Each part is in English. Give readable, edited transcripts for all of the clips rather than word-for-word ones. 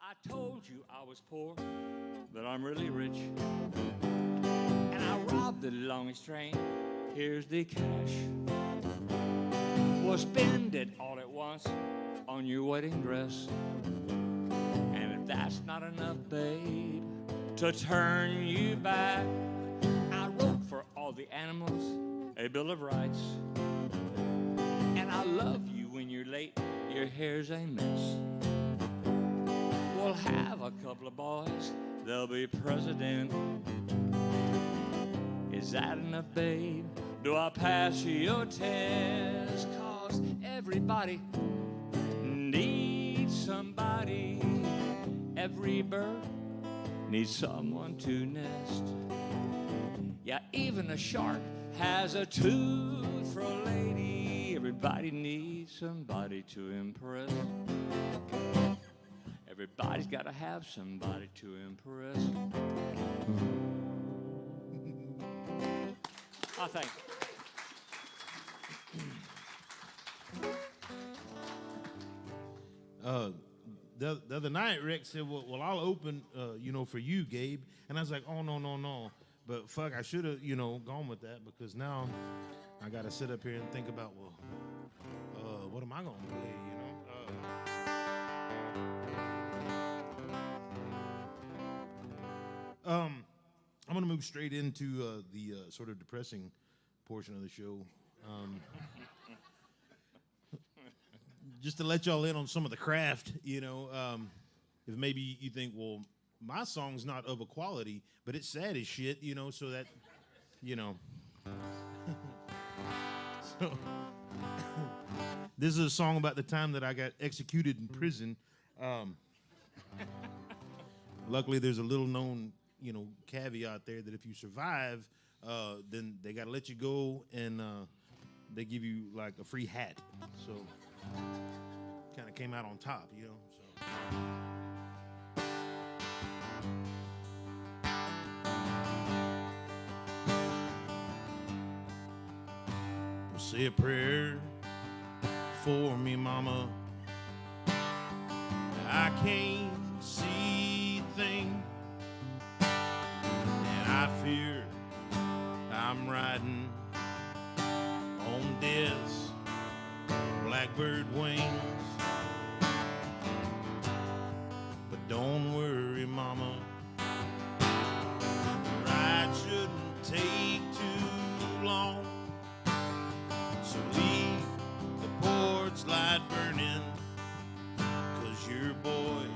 I told you I was poor, but I'm really rich. And I robbed the longest train. Here's the cash. Well, spend it all at once on your wedding dress. And if that's not enough, babe, to turn you back, I wrote for all the animals a Bill of Rights. And I love you when you're late, your hair's a mess. We'll have a couple of boys, they'll be president. Is that enough, babe? Do I pass your test? 'Cause everybody needs somebody. Every bird needs someone to nest. Yeah, even a shark has a tooth for a lady. Everybody needs somebody to impress. Everybody's got to have somebody to impress. I think. The other night, Rex said, well, I'll open, for you, Gabe. And I was like, oh, no. But fuck, I should have, gone with that because now I got to sit up here and think about, what am I going to play, I'm going to move straight into the sort of depressing portion of the show. Just to let y'all in on some of the craft, if maybe you think, well, my song's not of a quality, but it's sad as shit, so that, So, this is a song about the time that I got executed in prison. Luckily, there's a little known, caveat there that if you survive, then they got to let you go and they give you like a free hat. So kind of came out on top, So. Say a prayer for me, mama. I can't see things, and I fear I'm riding on death's blackbird wings. But don't worry, mama, the ride shouldn't take too long. So leave the porch light burning, 'cause your boy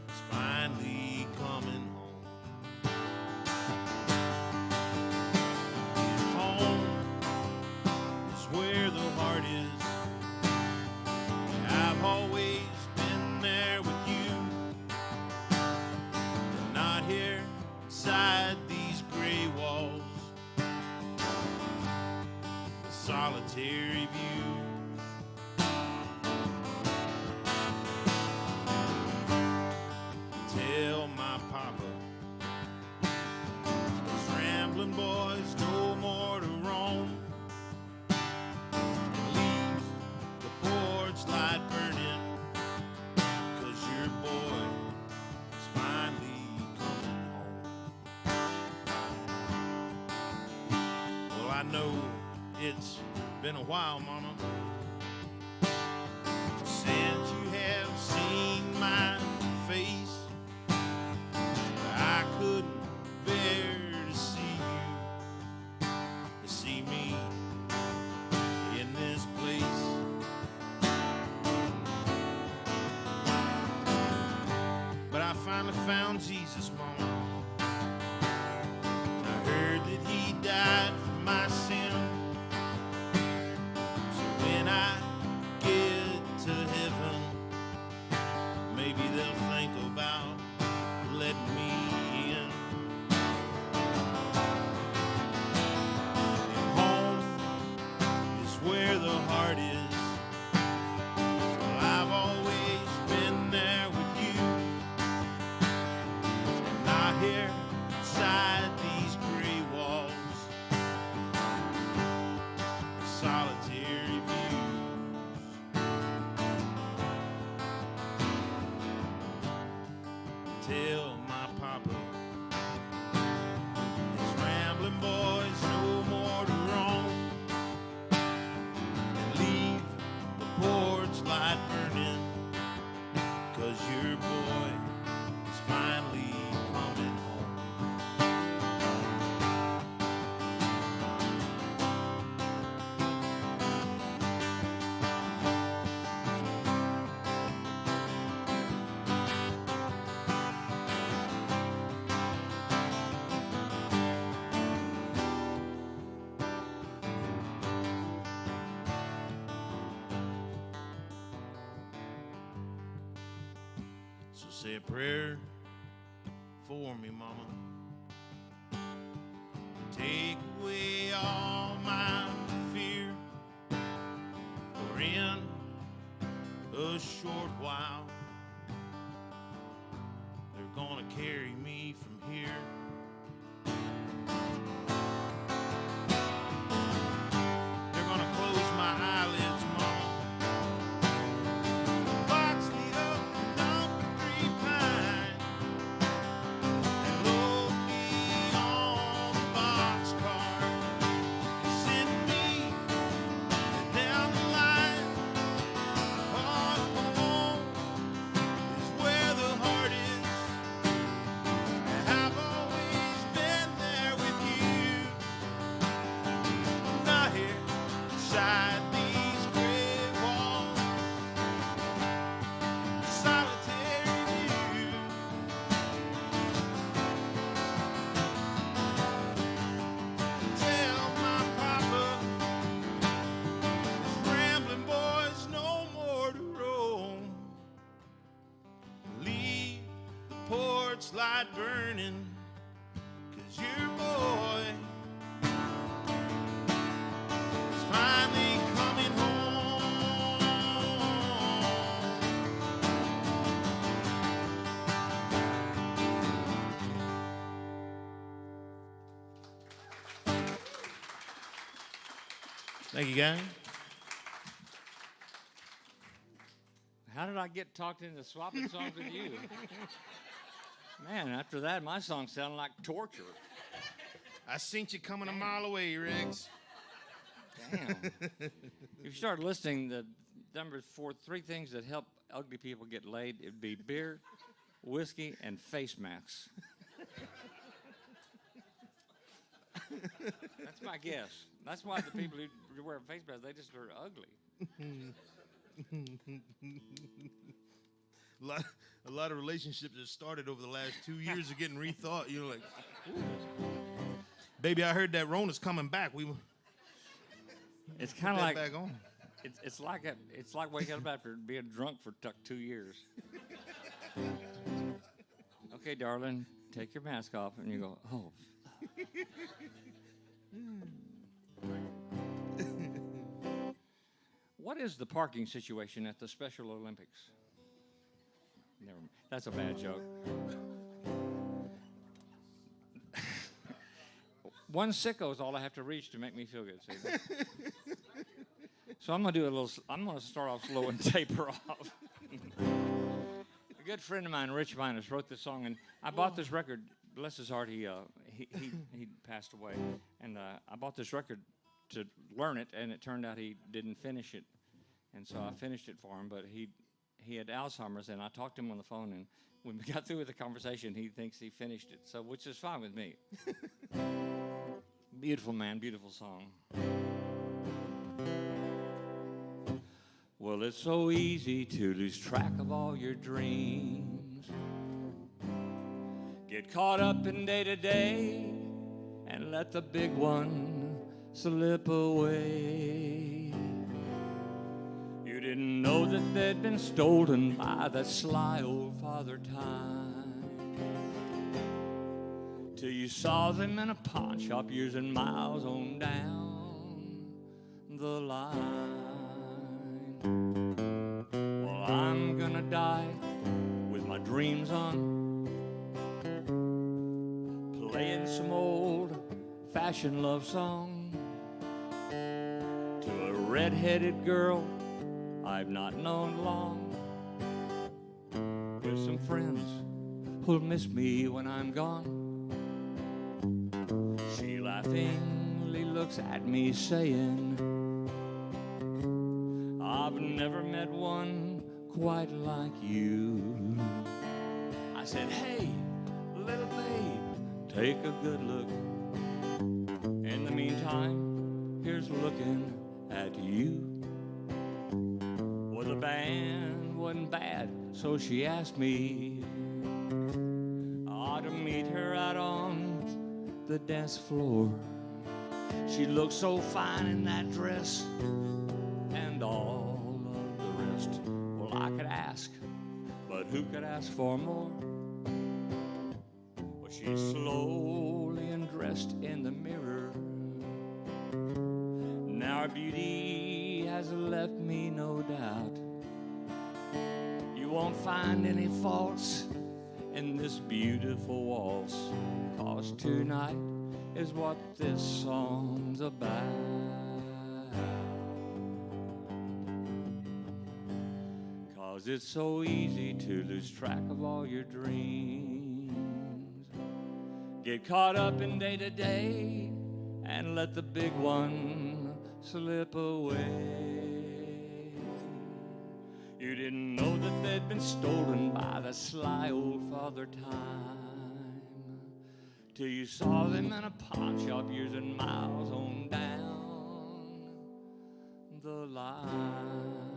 is finally coming home. And home is where the heart is. I've always been there with you, and not here inside these gray walls. Solitary view. Tell my papa those rambling boys no more to roam. Leave the porch light burning, 'cause your boy is finally coming home. Well, I know it's been a while, mama, since you have seen my face. I couldn't bear to see me in this place. But I finally found Jesus, mama. I heard that he died for my sin. When I get to heaven, maybe they'll think about letting me in. And home is where the heart is. Well, I've always been there with you, and not So say a prayer for me, Mama. Take away all my fear, for in a short while they're gonna carry me from here. They're gonna close my eyelids, Mama, box me up down the grapevine, and load me on the boxcar and send me down the line. Home is where the heart is. I've always been there with you. Not here inside these gray walls, solitary view. Tell my papa, these rambling boys no more to roam. Leave the porch light burning, 'cause your boy is finally coming home. Thank you, guys. How did I get talked into swapping songs with you? Man, after that, my song sounded like torture. I seen you coming a mile away, Riggs. Damn. If you start listing the number 3 things that help ugly people get laid, it'd be beer, whiskey, and face masks. That's my guess. That's why the people who wear face masks, they just are ugly. A lot of relationships that started over the last 2 years are getting rethought. You're like, ooh. Baby, I heard that Rona's coming back. It's kind of like back on. it's like waking up after being drunk for 2 years. Okay, darling, take your mask off, and you go, oh. What is the parking situation at the Special Olympics? Never mind. That's a bad joke. One sicko is all I have to reach to make me feel good. See? So I'm gonna start off slow and taper off. A good friend of mine, Rich Minus, wrote this song, and I bought this record. Bless his heart, he passed away, and I bought this record to learn it, and it turned out he didn't finish it, and so I finished it for him. But he had Alzheimer's, and I talked to him on the phone, and when we got through with the conversation, he thinks he finished it, so which is fine with me. Beautiful man, beautiful song. Well, it's so easy to lose track of all your dreams. Get caught up in day to day and let the big one slip away. You didn't know that they'd been stolen by that sly old Father Time, till you saw them in a pawn shop years and miles on down the line. Well, I'm gonna die with my dreams on, playing some old-fashioned love song to a red-headed girl I've not known long, with some friends who'll miss me when I'm gone. She laughingly looks at me saying, I've never met one quite like you. I said, hey, little babe, take a good look. In the meantime, here's looking at you. Well, the band wasn't bad, so she asked me to meet her out on the dance floor. She looked so fine in that dress and all of the rest. Well, I could ask, but who could ask for more? Well, she's slowly undressed in the mirror. Now her beauty has left me no doubt. You won't find any faults in this beautiful waltz, 'cause tonight is what this song's about. 'Cause it's so easy to lose track of all your dreams. Get caught up in day to day and let the big one slip away. You didn't know that they'd been stolen by the sly old Father Time, till you saw them in a pawn shop years and miles on down the line.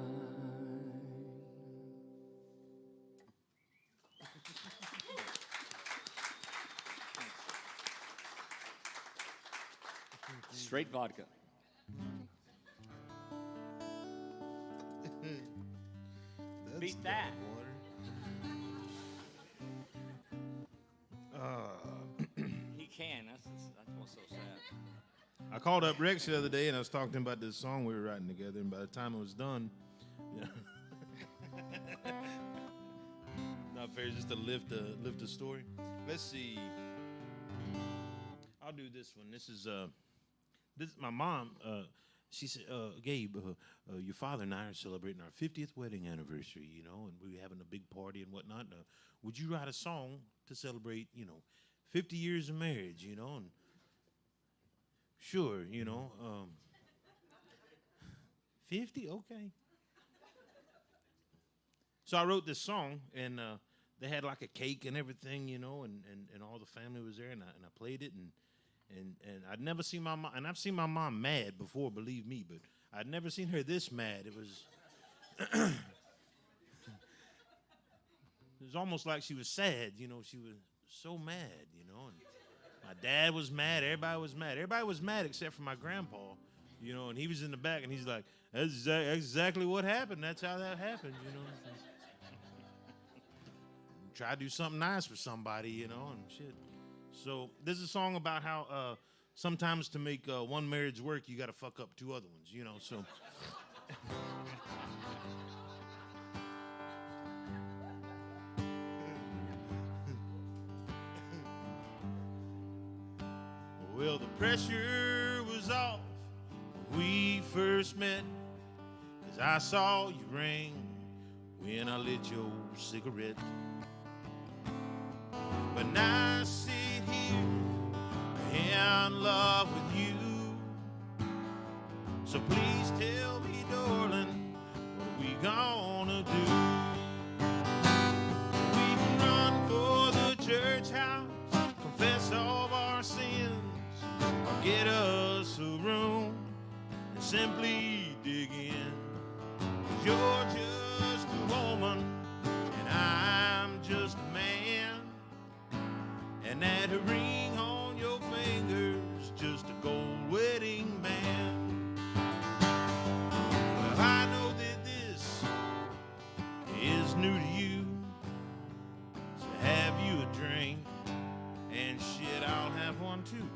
Straight vodka. Beat that. He can. That's what's so sad. I called up Rex the other day and I was talking to him about this song we were writing together. And by the time it was done, yeah. Not fair, just to lift the story. Let's see. I'll do this one. This is my mom. She said, Gabe, your father and I are celebrating our 50th wedding anniversary, you know, and we're having a big party and whatnot. Would you write a song to celebrate, 50 years of marriage, And sure, 50? Okay. So I wrote this song, and they had like a cake and everything, and all the family was there, and I played it, and I'd never seen my mom, and I've seen my mom mad before, believe me, but I'd never seen her this mad. It was, it was almost like she was sad, she was so mad, and my dad was mad, everybody was mad. Everybody was mad except for my grandpa, and he was in the back, and he's like, that's exactly what happened. That's how that happened, Try to do something nice for somebody, and shit. So this is a song about how sometimes to make one marriage work, you got to fuck up two other ones, so. Well, the pressure was off when we first met, 'cause I saw you ring when I lit your cigarette. But now I sit here in love with you. So please tell me, darling, what we gonna do? We can run for the church house, confess all of our sins, or get us a room and simply dig in. 'Cause you're just a woman and I'm just a man, and that ring on your finger's just a gold wedding band. Well, I know that this is new to you, so have you a drink, and shit, I'll have one too.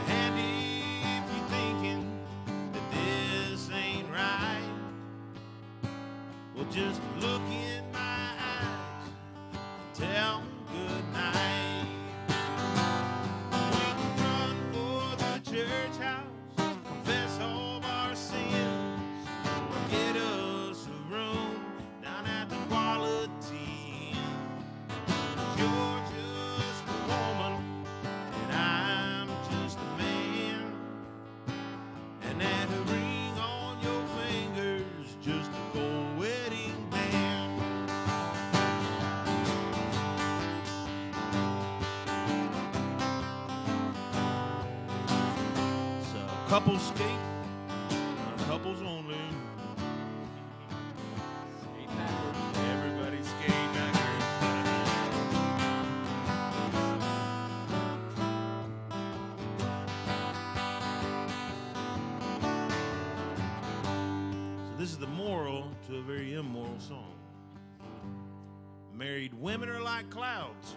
And if you're thinking that this ain't right, well, just look in my eyes and tell me good night. We can run for the church house, confess all of our sins, or get us a room down at the Quality Inn. 'Cause you're just a woman and I'm just a man, and that ring on your finger's just a gold wedding band. So couples skate, couples only. Skate backwards. Everybody skate backwards. So this is the moral to a very immoral song. Married women are like clouds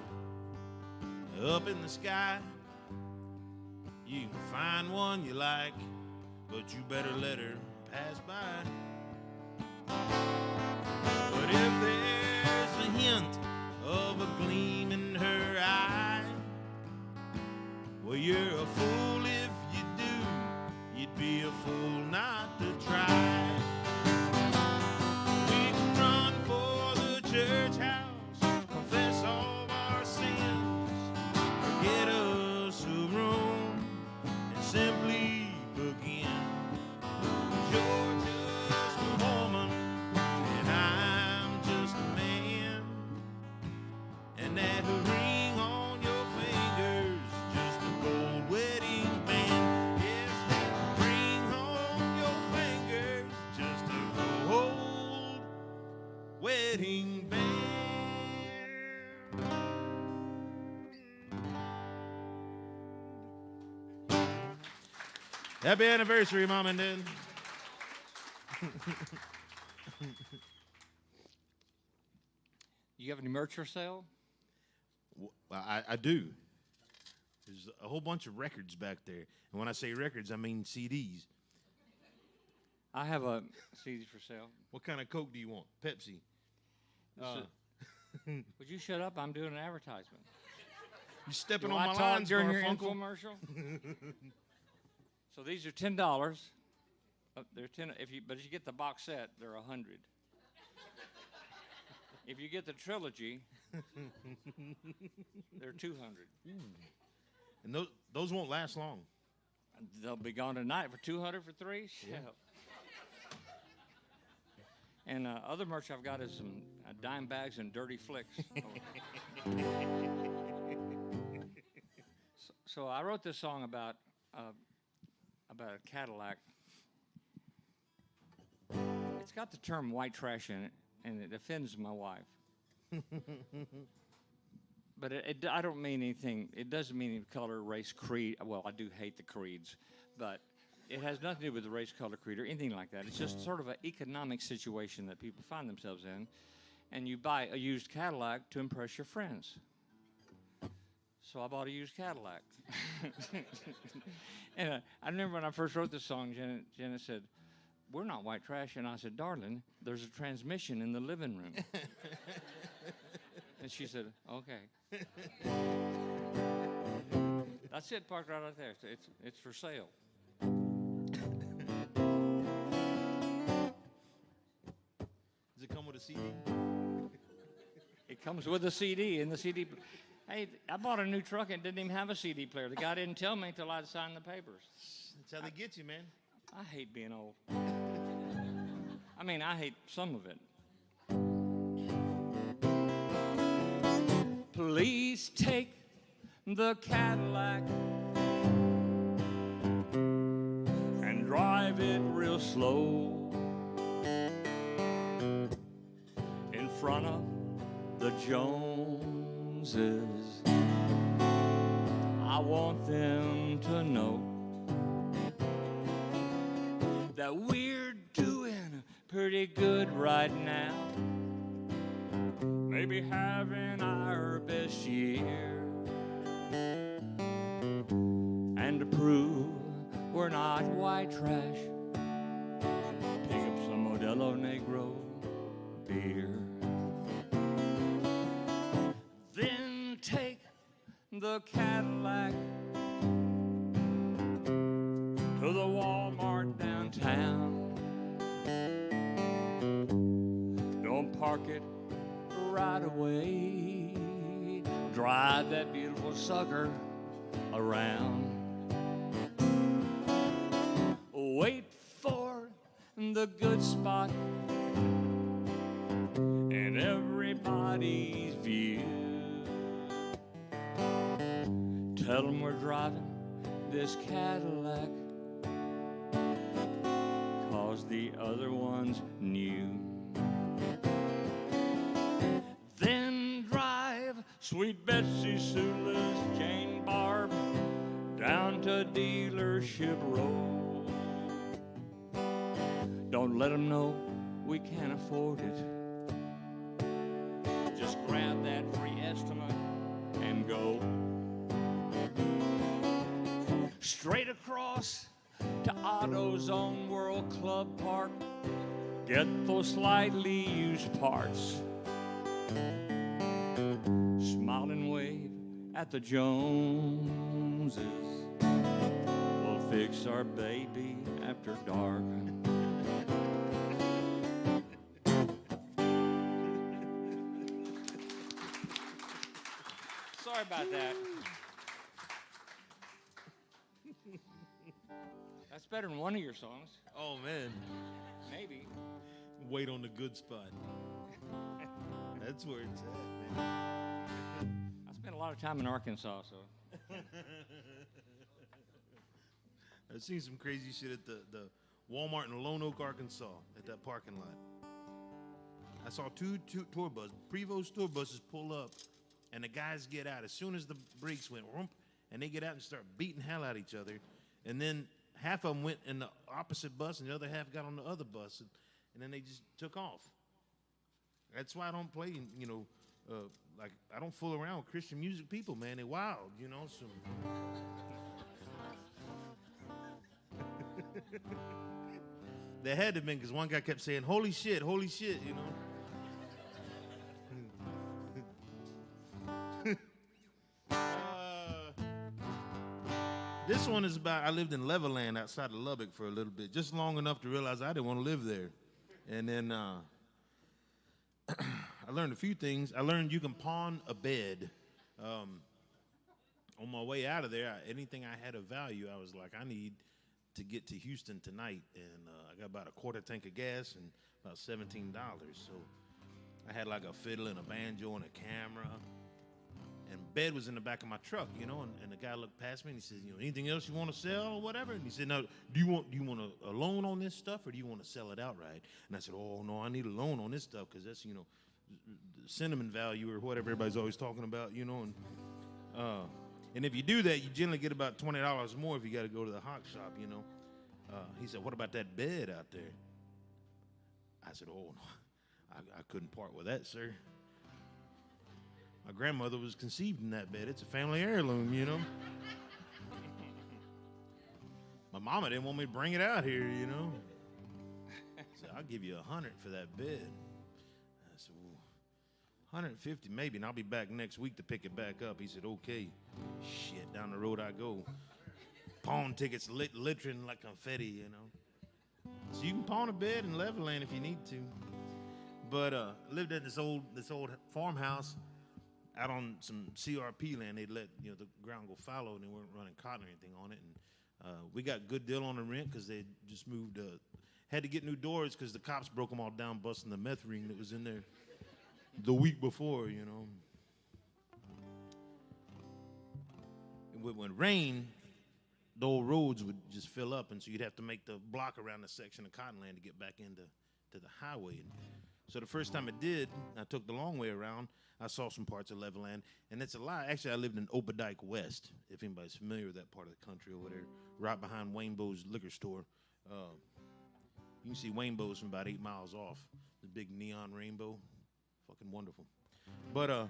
up in the sky. You can find one you like, but you better let her pass by. But if there's a hint of a gleam in her eye, well, you're a fool if you do. You'd be a fool not to try. We can run for the church house, confess all of our sins, or get us a room and simply begin. You're just a woman and I'm just a man, and that ring on your finger's just a gold wedding band. Yes, that ring on your finger's just a gold wedding band. Happy anniversary, Mom and Dad. You have any merch for sale? Well, I do. There's a whole bunch of records back there. And when I say records, I mean CDs. I have a CD for sale. What kind of Coke do you want? Pepsi? Would you shut up? I'm doing an advertisement. You stepping Do on I my talk lines, during your Garfunkel? infomercial? So these are $10. They're 10. But if you get the box set, they're 100. If you get the trilogy, they're 200. And those won't last long. They'll be gone tonight for 200 for 3. Yeah. And other merch I've got is some dime bags and dirty flicks. So I wrote this song about a Cadillac. It's got the term white trash in it, and it offends my wife. But I don't mean anything. It doesn't mean any color, race, creed. Well, I do hate the creeds, but it has nothing to do with the race, color, creed, or anything like that. It's just sort of an economic situation that people find themselves in, and you buy a used Cadillac to impress your friends. So I bought a used Cadillac. And I remember when I first wrote this song, Janet said, "We're not white trash." And I said, "Darling, there's a transmission in the living room." And she said, "Okay." That's it, parked right out there. It's for sale. Does it come with a CD? It comes with a CD, and the CD. Hey, I bought a new truck and didn't even have a CD player. The guy didn't tell me until I'd signed the papers. That's how they get you, man. I hate being old. I mean, I hate some of it. Please take the Cadillac and drive it real slow in front of the Joneses. I want them to know that we're doing pretty good right now. Maybe having our best year. And to prove we're not white trash, pick up some Modelo Negro beer. Then take the Cadillac to the Walmart downtown. Don't park it right away. Drive that beautiful sucker around. Wait for the good spot in everybody's view. Tell them we're driving this Cadillac, 'cause the other one's new. Then drive Sweet Betsy, Sula's, Jane Barb down to Dealership Road. Don't let them know we can't afford it. Just grab that free estimate and go straight across to AutoZone World Club Park. Get those slightly used parts. Smile and wave at the Joneses. We'll fix our baby after dark. Sorry about that. That's better than one of your songs. Oh, man. Maybe. Wait on the good spot. That's where it's at, man. I spent a lot of time in Arkansas, so. I've seen some crazy shit at the Walmart in Lone Oak, Arkansas, at that parking lot. I saw two tour buses, Prevost tour buses pull up, and the guys get out. As soon as the brakes went, whoomp, and they get out and start beating hell out of each other. And then half of them went in the opposite bus, and the other half got on the other bus, and then they just took off. That's why I don't play, like, I don't fool around with Christian music people, man. They're wild, so. They had to have been, because one guy kept saying, holy shit, This one is about, I lived in Leverland outside of Lubbock for a little bit, just long enough to realize I didn't want to live there. And then I learned a few things. I learned you can pawn a bed. On my way out of there, anything I had of value, I was like, I need to get to Houston tonight. And I got about a quarter tank of gas and about $17. So I had like a fiddle and a banjo and a camera. And bed was in the back of my truck, and the guy looked past me and he says, anything else you want to sell or whatever? And he said, no, do you want a loan on this stuff or do you want to sell it outright? And I said, oh, no, I need a loan on this stuff because that's, the cinnamon value or whatever everybody's always talking about, and if you do that, you generally get about $20 more if you got to go to the hock shop, He said, what about that bed out there? I said, oh, no, I couldn't part with that, sir. My grandmother was conceived in that bed. It's a family heirloom, My mama didn't want me to bring it out here, So I'll give you $100 for that bed. I said, well, $150 maybe, and I'll be back next week to pick it back up. He said, okay. Shit, down the road I go. Pawn tickets littering like confetti, So you can pawn a bed in Leverland if you need to. But lived at this old farmhouse out on some CRP land. They'd let the ground go fallow, and they weren't running cotton or anything on it. And we got a good deal on the rent because they just moved. Had to get new doors because the cops broke them all down, busting the meth ring that was in there the week before. And when it rained, the old roads would just fill up, and so you'd have to make the block around the section of cottonland to get back into the highway. And so the first time I did, I took the long way around. I saw some parts of Leverland, and it's a lie. Actually, I lived in Opdyke West, if anybody's familiar with that part of the country over there, right behind Wayne's liquor store. You can see Wayne's from about 8 miles off. The big neon rainbow, fucking wonderful. But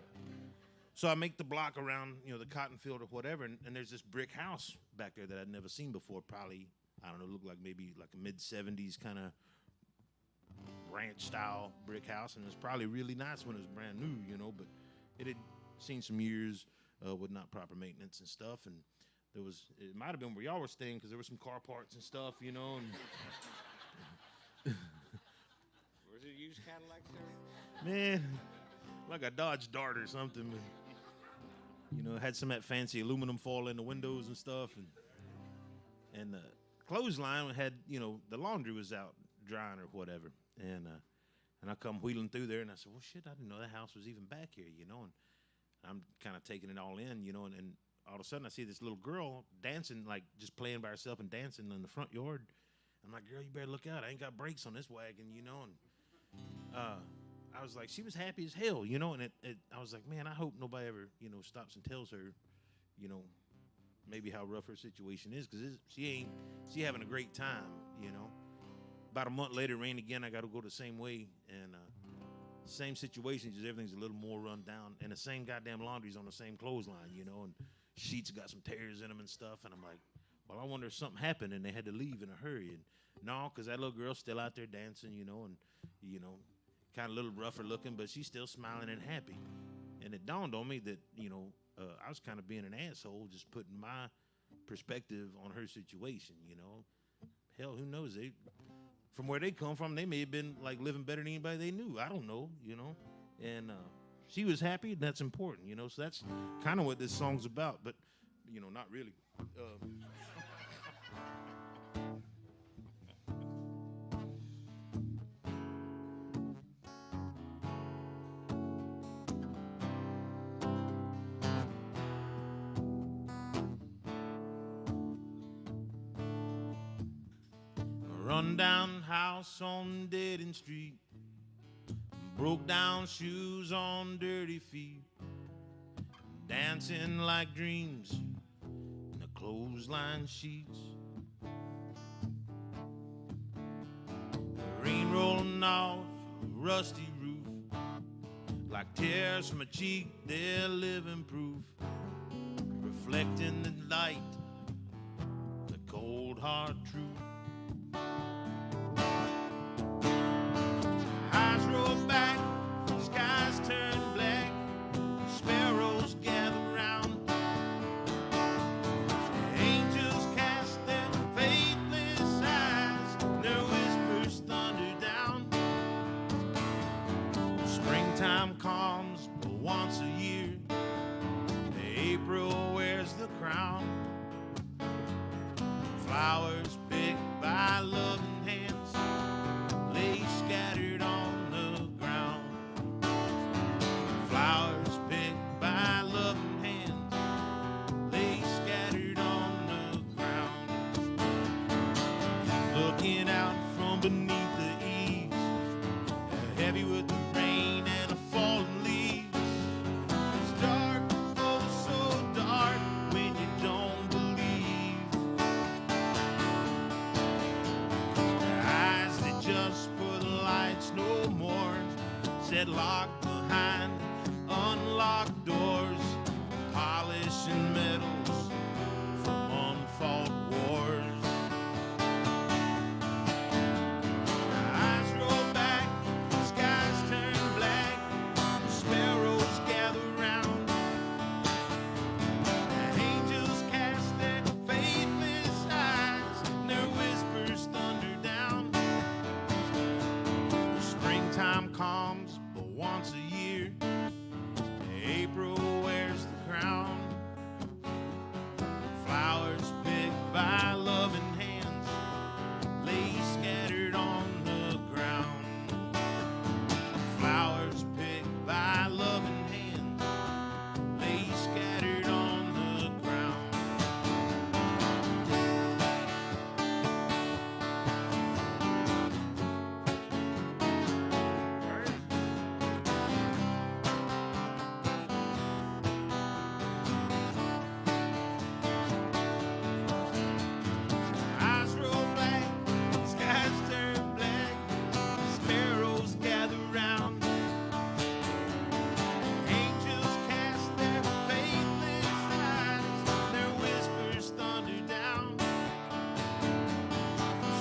so I make the block around, the cotton field or whatever, and there's this brick house back there that I'd never seen before. Probably, I don't know, looked like maybe like a mid-'70s kind of ranch-style brick house, and it was probably really nice when it was brand new, but it had seen some years with not proper maintenance and stuff, and it might have been where y'all were staying because there were some car parts and stuff, and Was it a used Cadillac, sir? man, like a Dodge Dart or something. Had some of that fancy aluminum foil in the windows and stuff, and the clothesline had, the laundry was out drying or whatever, and I come wheeling through there, and I said, well, shit, I didn't know that house was even back here, and I'm kind of taking it all in, and all of a sudden I see this little girl dancing, like just playing by herself and dancing in the front yard. I'm like, girl, you better look out. I ain't got brakes on this wagon, and I was like, she was happy as hell, and I was like, man, I hope nobody ever, stops and tells her, maybe how rough her situation is, because she having a great time, about a month later, it rained again. I got to go the same way, and same situation, just everything's a little more run down, and the same goddamn laundry's on the same clothesline, you know, and sheets got some tears in them and stuff, and I'm like, well, I wonder if something happened and they had to leave in a hurry. And no, because that little girl's still out there dancing, you know, and, you know, kind of a little rougher looking, but she's still smiling and happy. And it dawned on me that, you know, I was kind of being an asshole, just putting my perspective on her situation, you know. Hell, who knows? From where they come from, they may have been like living better than anybody they knew. I don't know, you know. And she was happy, and that's important, you know. So that's kind of what this song's about, but, you know, not really. Run-down house on dead-end street, broke down shoes on dirty feet, dancing like dreams in the clothesline sheets. Rain rolling off a rusty roof, like tears from a cheek, they're living proof, reflecting the light, the cold hard truth. Eyes roll back, skies turn black, sparrows gather round. Angels cast their faithless eyes, their whispers thunder down. Springtime comes but once a year, April wears the crown. Flowers picked by loving hands lay scattered on the ground. Flowers picked by loving hands lay scattered on the ground. Looking out from beneath the eaves, heavy with the rain and the falling leaves. It's dark, oh so dark when you don't believe. Eyes that just put the lights no more, said locked behind unlocked doors, polishing metals from unfought wars. Eyes roll back, skies turn black, sparrows gather round. Angels cast their faithless eyes, their whispers thunder down. Springtime comes but once a year, April wears the crown. Flowers picked by loving hands lay scattered on the ground. Flowers picked by loving hands lay scattered on the ground. Eyes roll back, skies turn black, sparrows gather round. Angels cast their faithless eyes, their whispers thunder down.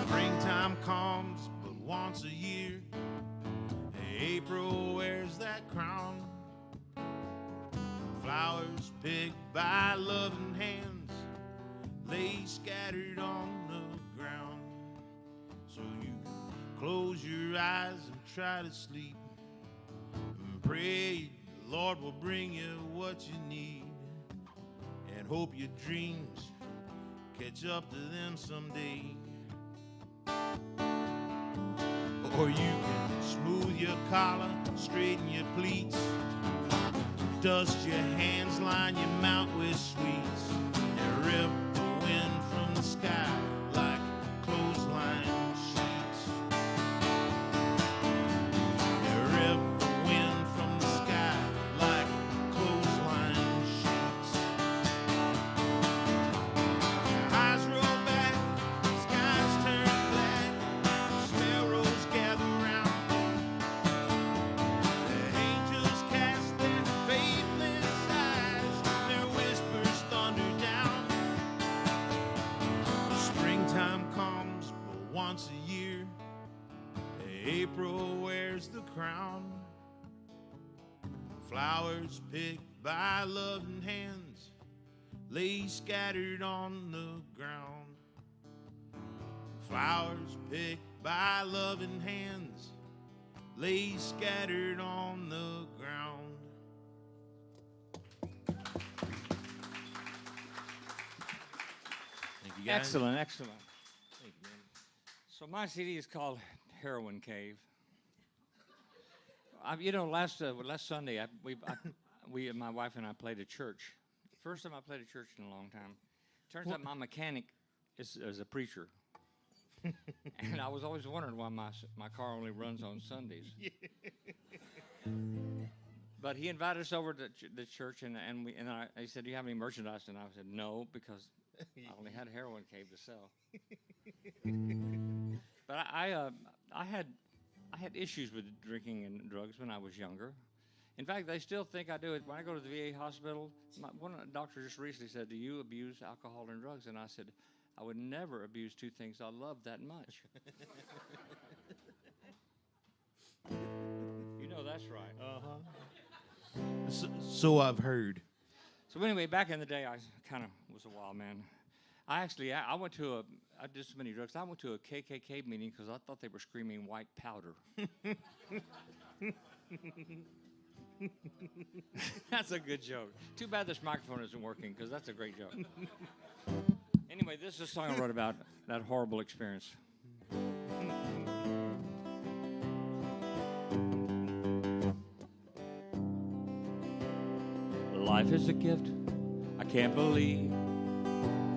Springtime comes but once a year, April wears that crown. Flowers picked by loving hands lay scattered on the ground. So you close your eyes and try to sleep and pray the Lord will bring you what you need, and hope your dreams catch up to them someday. Or you can smooth your collar, straighten your pleats, dust your hands, line your mount with sweets, and rip the wind from the sky like clothesline sheets. And rip the wind from the sky like clothesline sheets. Eyes roll back, skies turn black, April wears the crown. Flowers picked by loving hands lay scattered on the ground. Flowers picked by loving hands lay scattered on the ground. Thank you, guys. Excellent, excellent. Thank you, man. So my CD is called Heroin Cave. Last Sunday, my wife and I played a church. First time I played a church in a long time. Turns out my mechanic is a preacher. And I was always wondering why my car only runs on Sundays. But he invited us over to the church, and he said, "Do you have any merchandise?" And I said, "No," because I only had Heroin Cave to sell. But I had issues with drinking and drugs when I was younger. In fact, they still think I do it. When I go to the VA hospital, one doctor just recently said, "Do you abuse alcohol and drugs?" And I said, "I would never abuse two things I love that much." You know that's right. So I've heard. So anyway, back in the day, I kind of was a wild man. I went to I did so many drugs. I went to a KKK meeting because I thought they were screaming white powder. That's a good joke. Too bad this microphone isn't working because that's a great joke. Anyway, this is a song I wrote about that horrible experience. Life is a gift I can't believe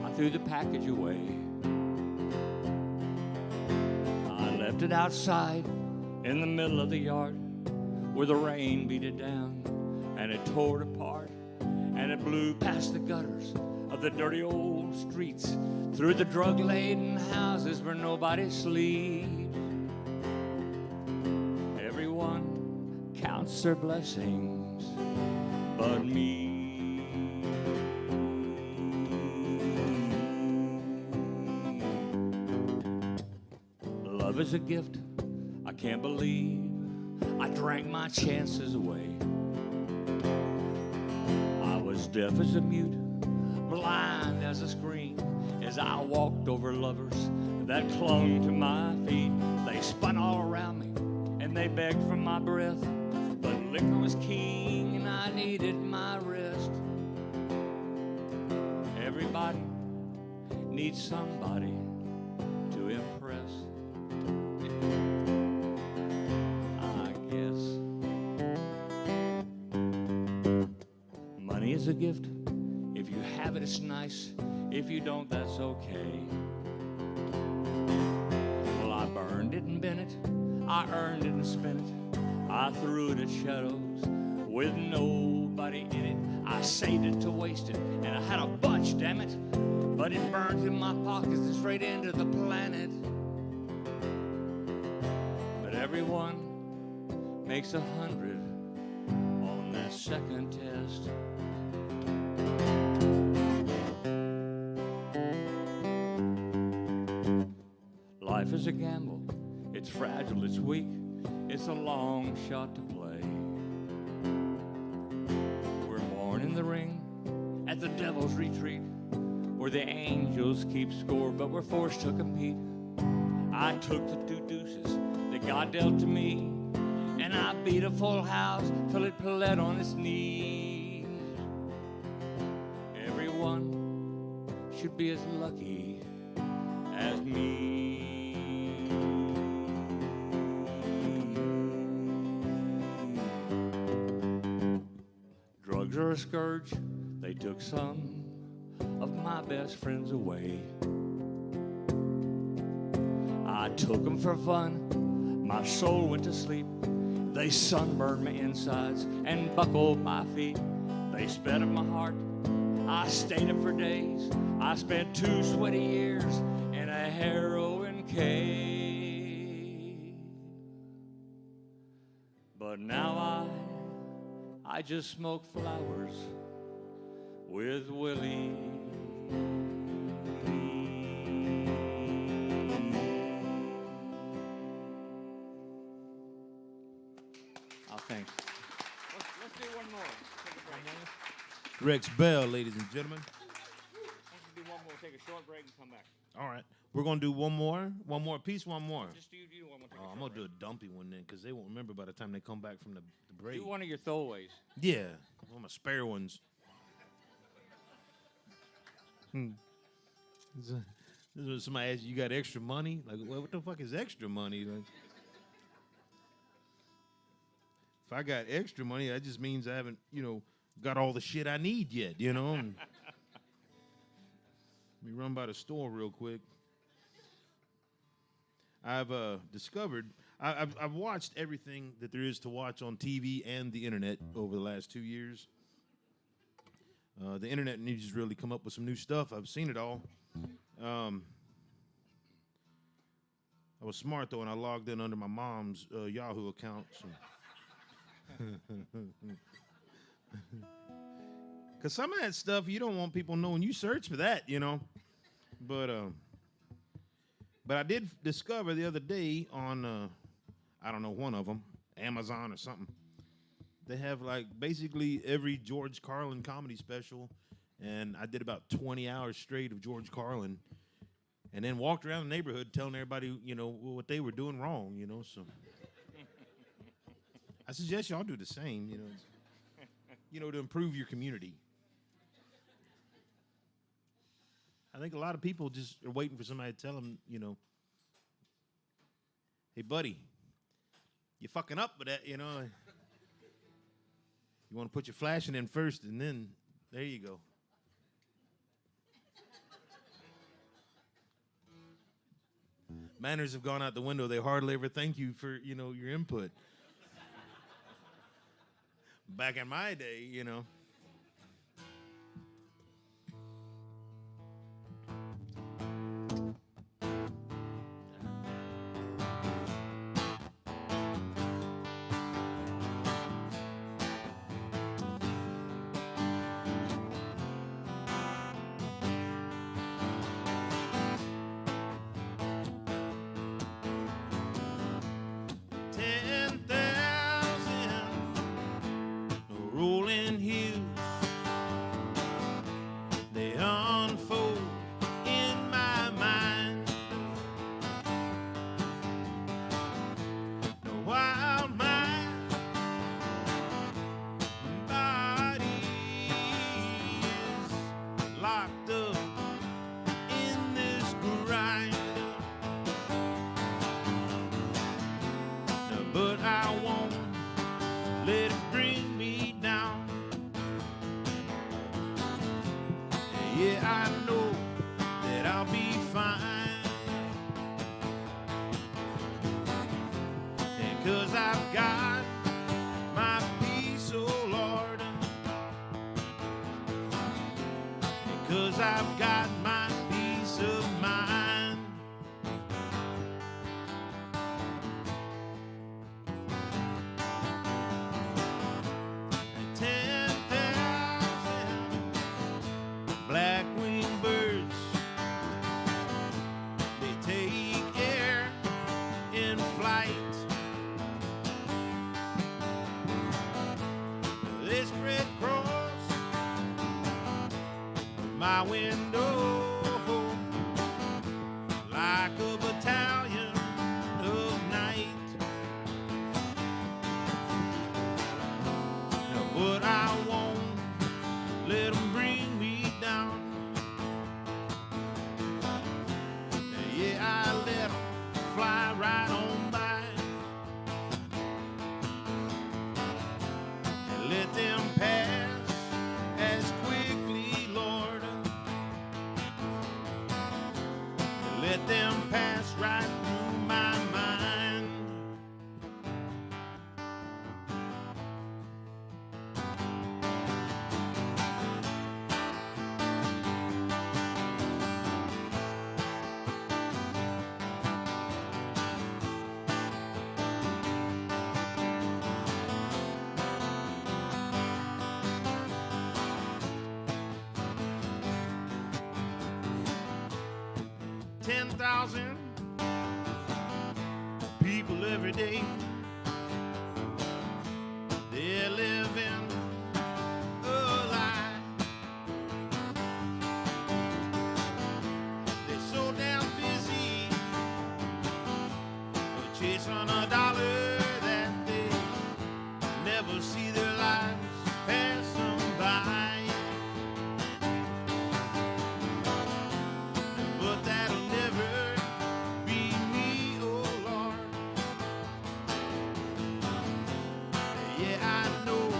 I threw the package away. I left it outside in the middle of the yard where the rain beat it down and it tore it apart and it blew past the gutters of the dirty old streets through the drug-laden houses where nobody sleeps. Everyone counts their blessings but me. Love is a gift I can't believe I drank my chances away. I was deaf as a mute, blind as a screen, as I walked over lovers that clung to my feet. They spun all around me and they begged for my breath, but liquor was king and I needed my rest. Everybody needs somebody to impress, I guess. Money is a gift. If you have it, it's nice. If you don't, that's okay. Well, I burned it and bent it. I earned it and spent it. I threw it at shadows with nobody in it. I saved it to waste it, and I had a bunch, damn it. But it burned in my pockets and straight into the planet. But everyone makes 100 on that second test. Life is a gamble. It's fragile, it's weak. It's a long shot to play. We're born in the ring at the devil's retreat, where the angels keep score, but we're forced to compete. I took the 2 deuces that God dealt to me, and I beat a full house till it bled on its knees. Everyone should be as lucky as me. Drugs are a scourge. They took some of my best friends away. I took them for fun. My soul went to sleep. They sunburned my insides and buckled my feet. They sped up my heart. I stayed up for days. I spent 2 sweaty years in a heroin cave. But now I just smoke flowers with Willie. Rex Bell, ladies and gentlemen. Let's do one more, take a short break and come back. All right. We're going to do one more piece, one more. Just do one more. I'm going to do a dumpy one then because they won't remember by the time they come back from the break. Do one of your throwaways. Yeah, one of my spare ones. This is when somebody asks you got extra money? Like, well, what the fuck is extra money? Like, if I got extra money, that just means I haven't, got all the shit I need yet, Let me run by the store real quick. I've discovered, I've watched everything that there is to watch on TV and the internet over the last 2 years. The internet needs to really come up with some new stuff. I've seen it all. I was smart, though, and I logged in under my mom's Yahoo account. Because some of that stuff, you don't want people knowing. You search for that, But I did discover the other day on, I don't know, one of them, Amazon or something. They have, like, basically every George Carlin comedy special. And I did about 20 hours straight of George Carlin. And then walked around the neighborhood telling everybody, what they were doing wrong, So I suggest y'all do the same, to improve your community. I think a lot of people just are waiting for somebody to tell them, hey, buddy, you're fucking up with that, You want to put your flashing in first, and then there you go. Manners have gone out the window. They hardly ever thank you for, your input. Back in my day, rolling hills, they unfold in my mind. No, while my body is locked up in this grind, but I won't let it bring me down. Yeah, I know that I'll be fine. And 'cause I've got my peace, oh Lord. And 'cause I've got my peace of mind. 10,000 black-winged birds, they take air in flight. They spread across my window like a battalion of night. But I won't let them bring me down. Yeah, I let them fly right on by. And let them pass as quickly, Lord. And let them pass right through my mind. $10,000 people every day. They're living a lie. chasing a dollar that they never see their lives pass them by. But that'll never be me, oh Lord. Yeah, I know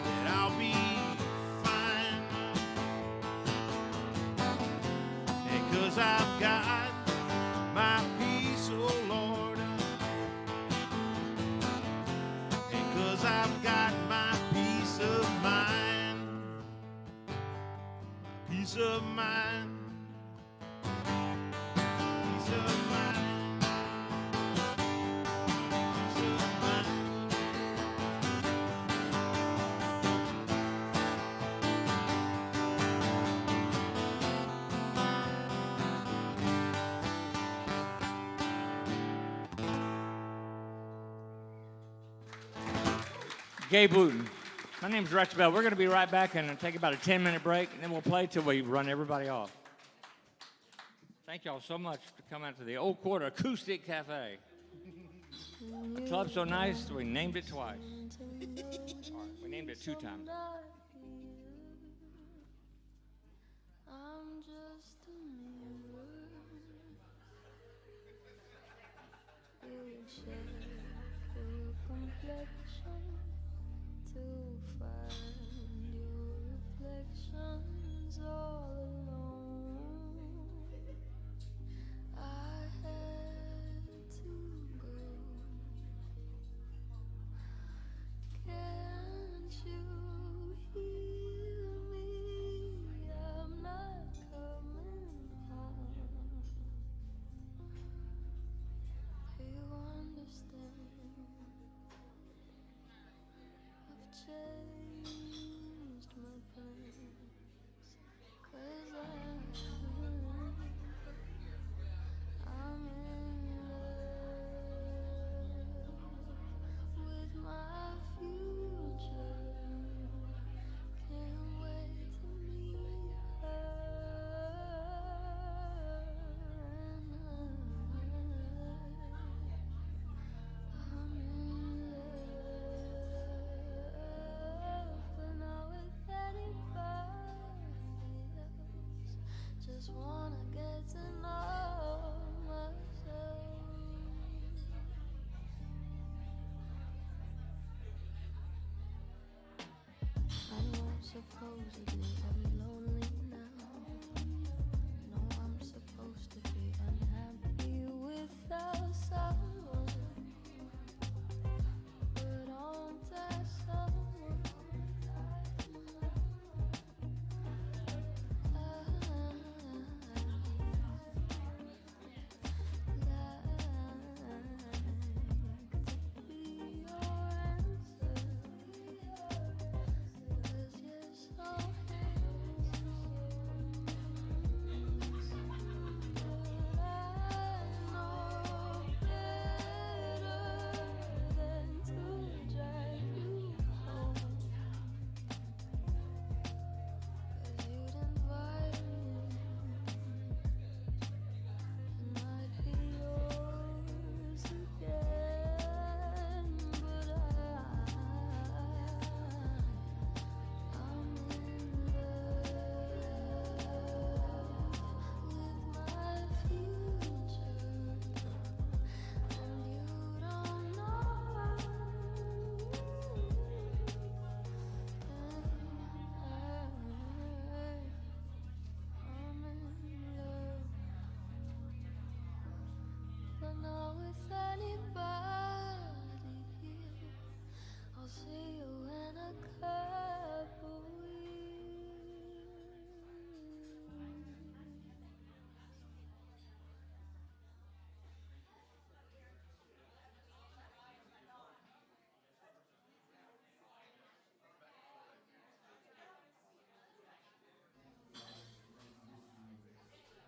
that I'll be fine, and 'cause I've got my peace, oh Lord, and 'cause I've got my peace of mind, peace of mind. Peace of mind, peace of mind. Gabe Wootton. My name's Rex Bell. We're going to be right back and take about a 10-minute break, and then we'll play till we run everybody off. Thank y'all so much for coming out to the Old Quarter Acoustic Cafe. The club's so nice, we named it twice. All right, we named it 2 times. I'm just a mirror. You check your complexion to find your reflections all alone. I had to go. Can't you hear me? I'm not coming home. Do you understand? I've changed my plans, 'cause I'm in love with my future. Can't wait to meet her. I'm in love, but not with anybody else. Just wanna get to know myself. I know supposedly I'm lonely now. No, I'm supposed to be unhappy without someone, but aren't I someone?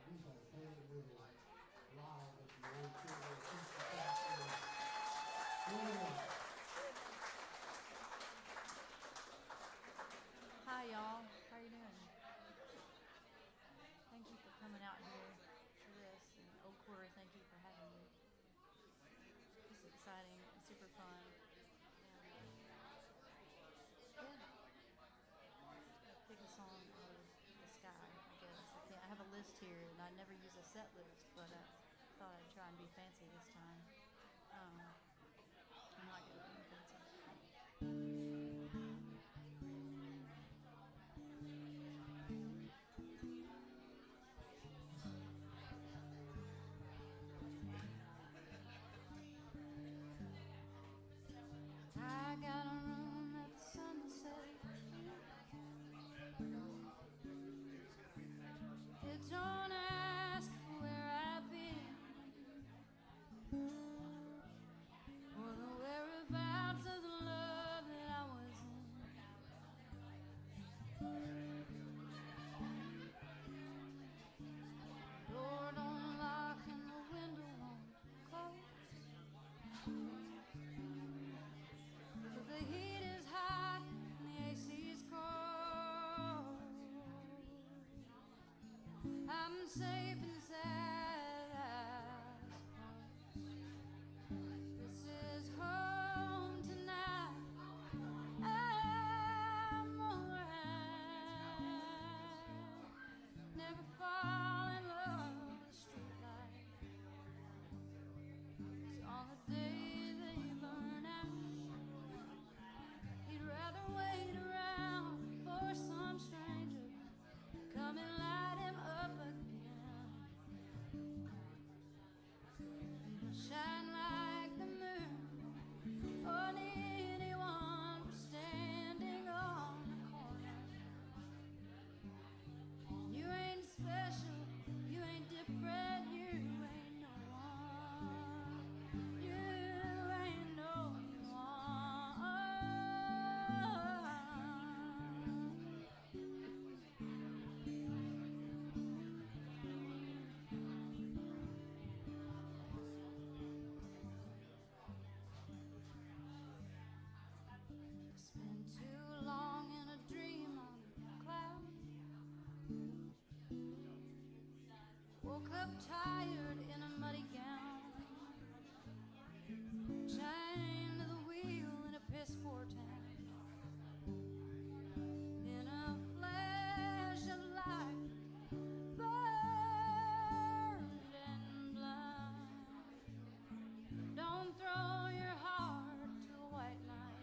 Live at the Old Quarter Acoustic Cafe. exciting, super fun. Yeah. Pick a song out of the sky, I guess. I have a list here, and I never use a set list, but I thought I'd try and be fancy this time. I'm not good at being fancy. I got a room at the Sunset. It don't ask where I've been or the whereabouts of the love that I was in. Door don't lock and the window won't close. But the heat is hot and the AC is cold. I'm safe inside, I suppose. This is home tonight. I'm alright. Never fall in love with a street light. 'Cause on the day they burn out, he'd rather wait around for some stranger come and light him up again. Shine like the moon on anyone for standing on the corner. You ain't special, you ain't different, you ain't no one. You ain't no one. Spent too long in a dream on a cloud. Woke up tired in a muddy gown, chained to the wheel in a piss poor town. In a flash of light, burned and blind. Don't throw your heart to a white knight.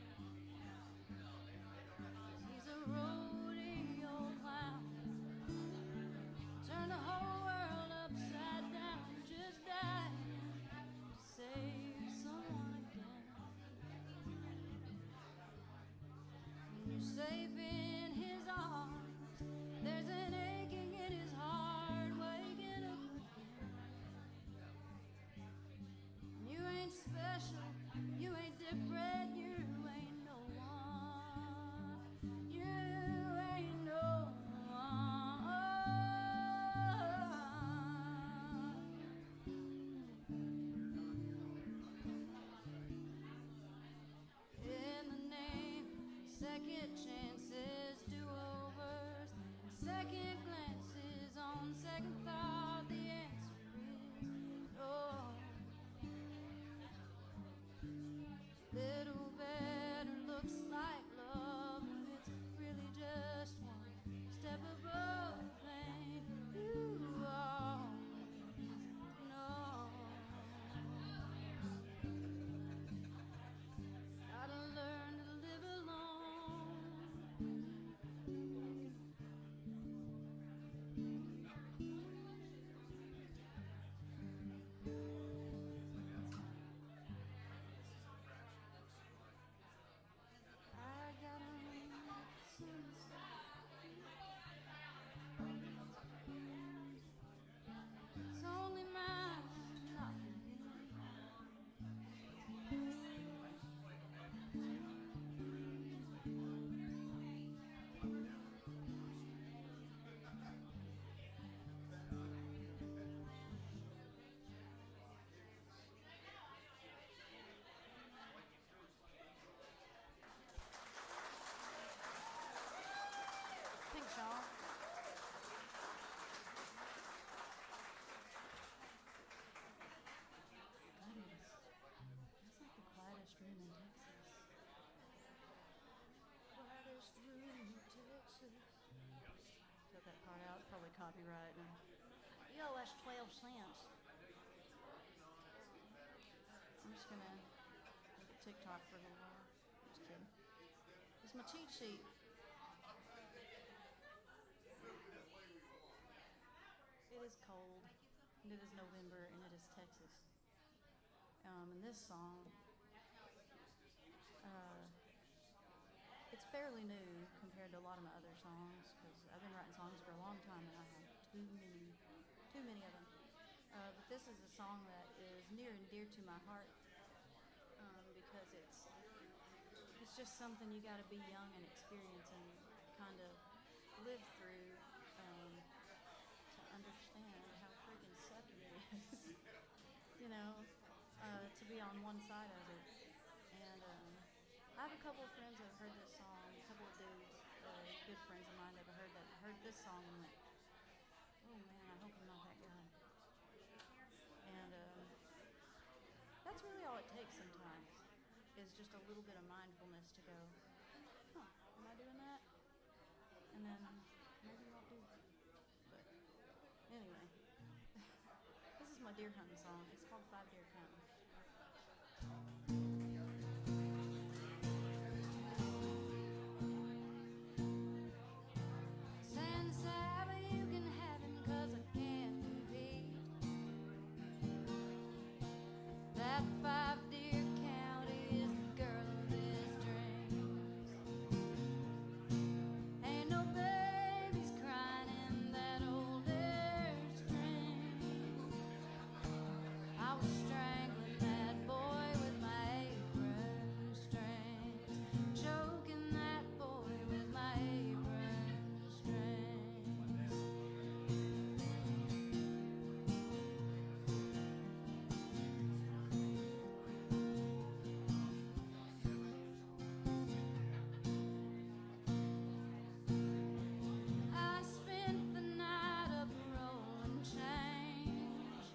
He's a rodeo clown. Turn the whole world upside down. Just die copyright. And, yo, that's 12 cents. I'm just gonna look at TikTok for a little while. Just kidding. It's my cheat sheet. It is cold, and it is November, and it is Texas. And this song, uh, it's fairly new compared to a lot of my other songs because I've been writing songs for a long time, and I have too many of them. But this is a song that is near and dear to my heart because it's just something you got to be young and experience and kind of live through to understand how freaking sucky it is. you know, to be on one side of it. And I have a couple of friends that have heard this song, a couple of dudes, good friends of mine that have heard this song and went, oh man, I hope I'm not that guy. And that's really all it takes sometimes, is just a little bit of mindfulness to go, huh, am I doing that? And then maybe I'll do it. But anyway, this is my deer hunting song. It's called 5 Deer Counting. San Saba, you can have him 'cause I can't compete. That 5 Deer County is the girl of his dreams. Ain't no babies crying in that old airstream. I was strangling that boy with my apron strings, choking that boy with my apron strings. I spent the night up rolling change.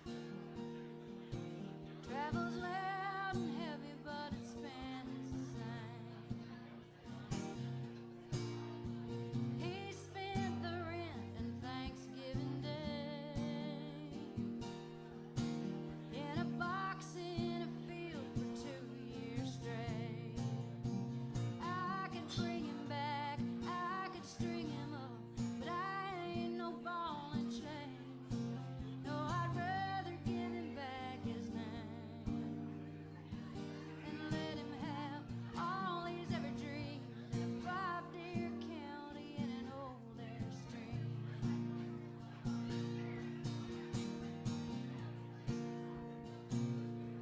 Travel's loud and heavy, but it spends the same. He spent the rent and Thanksgiving Day in a box in a field for 2 years straight. I could bring him back, I could string him up, but I ain't no ball and chain. No, I'd rather give him back his name and let him have all he's ever dreamed in a 5 Deer County and an old airstream.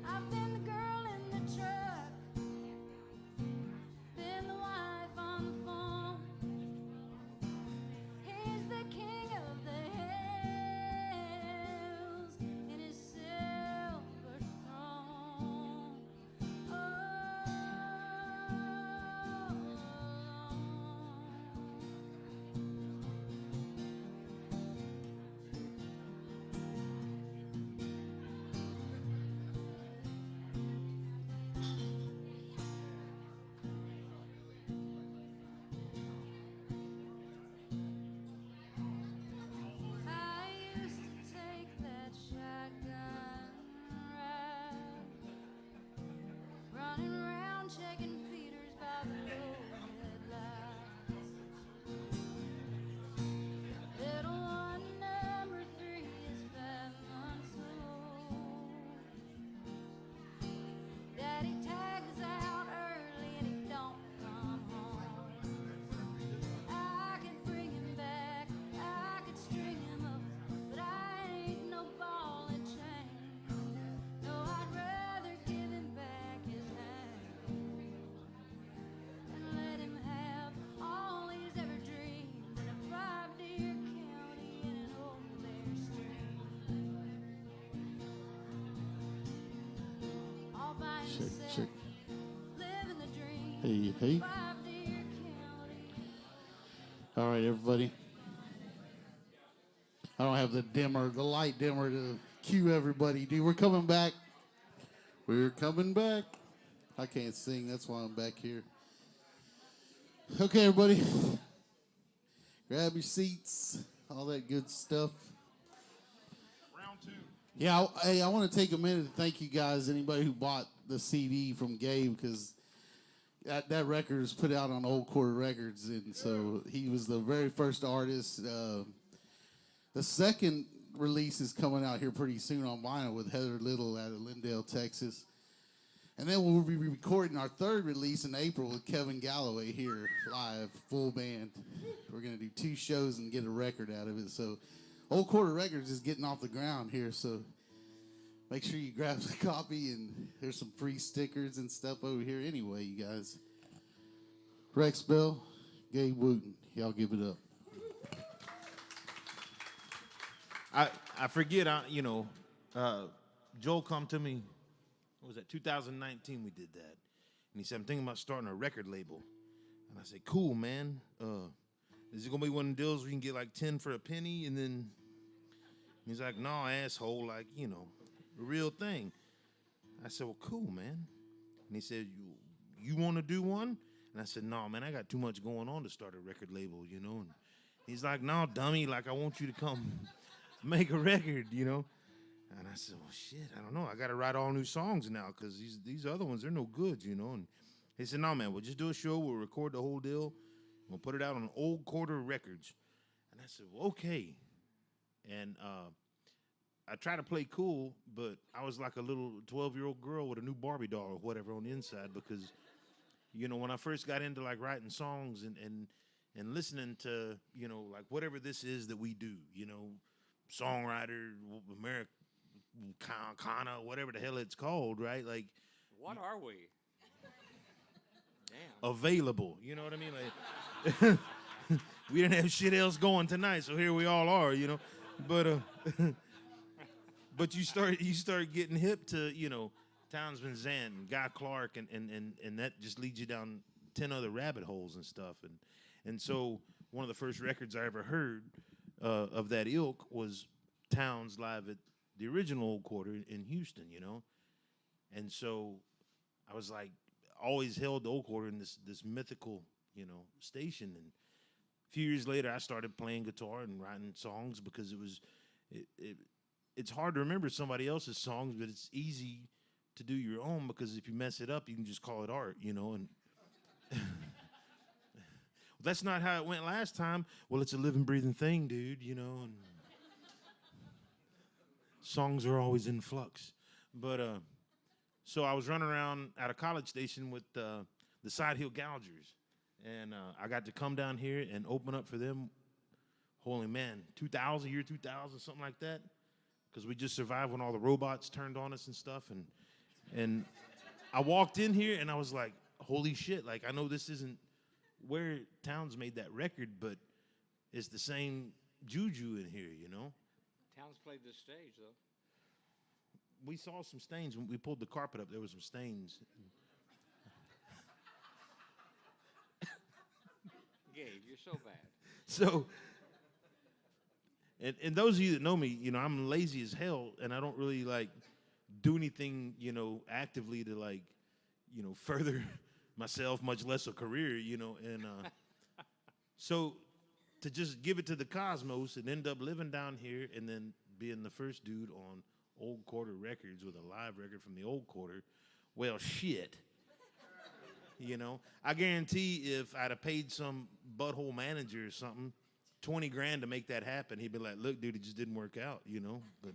I've been the girl in the truck, been the wife on the phone. He's the king of the hills in his silver throne. I used to take that shotgun ride, running around checking feeders by the low headlights. Little one, number 3 is 5 months old. Daddy tags out early and he don't come home. I could bring him back, I could string him up, but I ain't no ball and chain. No, I'd rather give him back his name and let him have all he's ever dreamed in a 5 Deer County and an old airstream. All by himself, check. living the dream. Hey, hey. 5 Deer County. All right, everybody. I don't have the light dimmer to cue everybody. Dude, we're coming back. We're coming back. I can't sing. That's why I'm back here. Okay, everybody. Grab your seats. all that good stuff. Round two. Yeah, hey, I want to take a minute to thank you guys, anybody who bought the CD from Gabe, because that record was put out on Old Quarter Records, and so he was the very first artist. The second release is coming out here pretty soon on vinyl with Heather Little out of Lindale, Texas. And then we'll be recording our third release in April with Kevin Galloway here live, full band. We're going to do 2 shows and get a record out of it. So Old Quarter Records is getting off the ground here, so make sure you grab a copy, and there's some free stickers and stuff over here anyway, you guys. Rex Bell, Gabe Wootton, y'all give it up. I forget, Joel come to me, what was that, 2019 we did that. And he said, I'm thinking about starting a record label. And I said, cool, man. Is it going to be one of the deals where you can get like 10 for a penny? And then he's like, no, asshole, like, the real thing. I said, well, cool, man. And he said, you want to do one? And I said, no, man, I got too much going on to start a record label, And he's like, no, dummy, like, I want you to come make a record, And I said, well, shit, I don't know. I got to write all new songs now because these other ones, they're no good, And he said, no, man, we'll just do a show. We'll record the whole deal. We'll put it out on Old Quarter Records. And I said, well, okay. And I tried to play cool, but I was like a little 12-year-old girl with a new Barbie doll or whatever on the inside because, when I first got into, like, writing songs and listening to, like, whatever this is that we do, songwriter, Americana, whatever the hell it's called, right? Like, What are we? Damn. Available, you know what I mean? Like, we didn't have shit else going tonight, so here we all are, But but you start getting hip to, Townsend Zant, Guy Clark, and that just leads you down 10 other rabbit holes and stuff. And so one of the first records I ever heard of that ilk was Towns live at the original Old Quarter in Houston, And so I was like, always held the Old Quarter in this mythical, station. And a few years later, I started playing guitar and writing songs because it's hard to remember somebody else's songs, but it's easy to do your own because if you mess it up, you can just call it art, And that's not how it went last time. Well, it's a living, breathing thing, dude, And songs are always in flux. But so I was running around at a College Station with the Side Hill Gougers, and I got to come down here and open up for them. Holy man, 2000, year 2000, something like that, because we just survived when all the robots turned on us and stuff. And I walked in here and I was like, holy shit! Like, I know this isn't where Towns made that record, but it's the same juju in here, Towns played this stage, though. We saw some stains when we pulled the carpet up. There was some stains. Gabe, you're so bad. So, and those of you that know me, I'm lazy as hell, and I don't really like do anything, actively to like, further myself, much less a career, And so to just give it to the cosmos and end up living down here and then being the first dude on Old Quarter Records with a live record from the Old Quarter, well, shit. I guarantee if I'd have paid some butthole manager or something $20,000 to make that happen, he'd be like, look, dude, it just didn't work out, But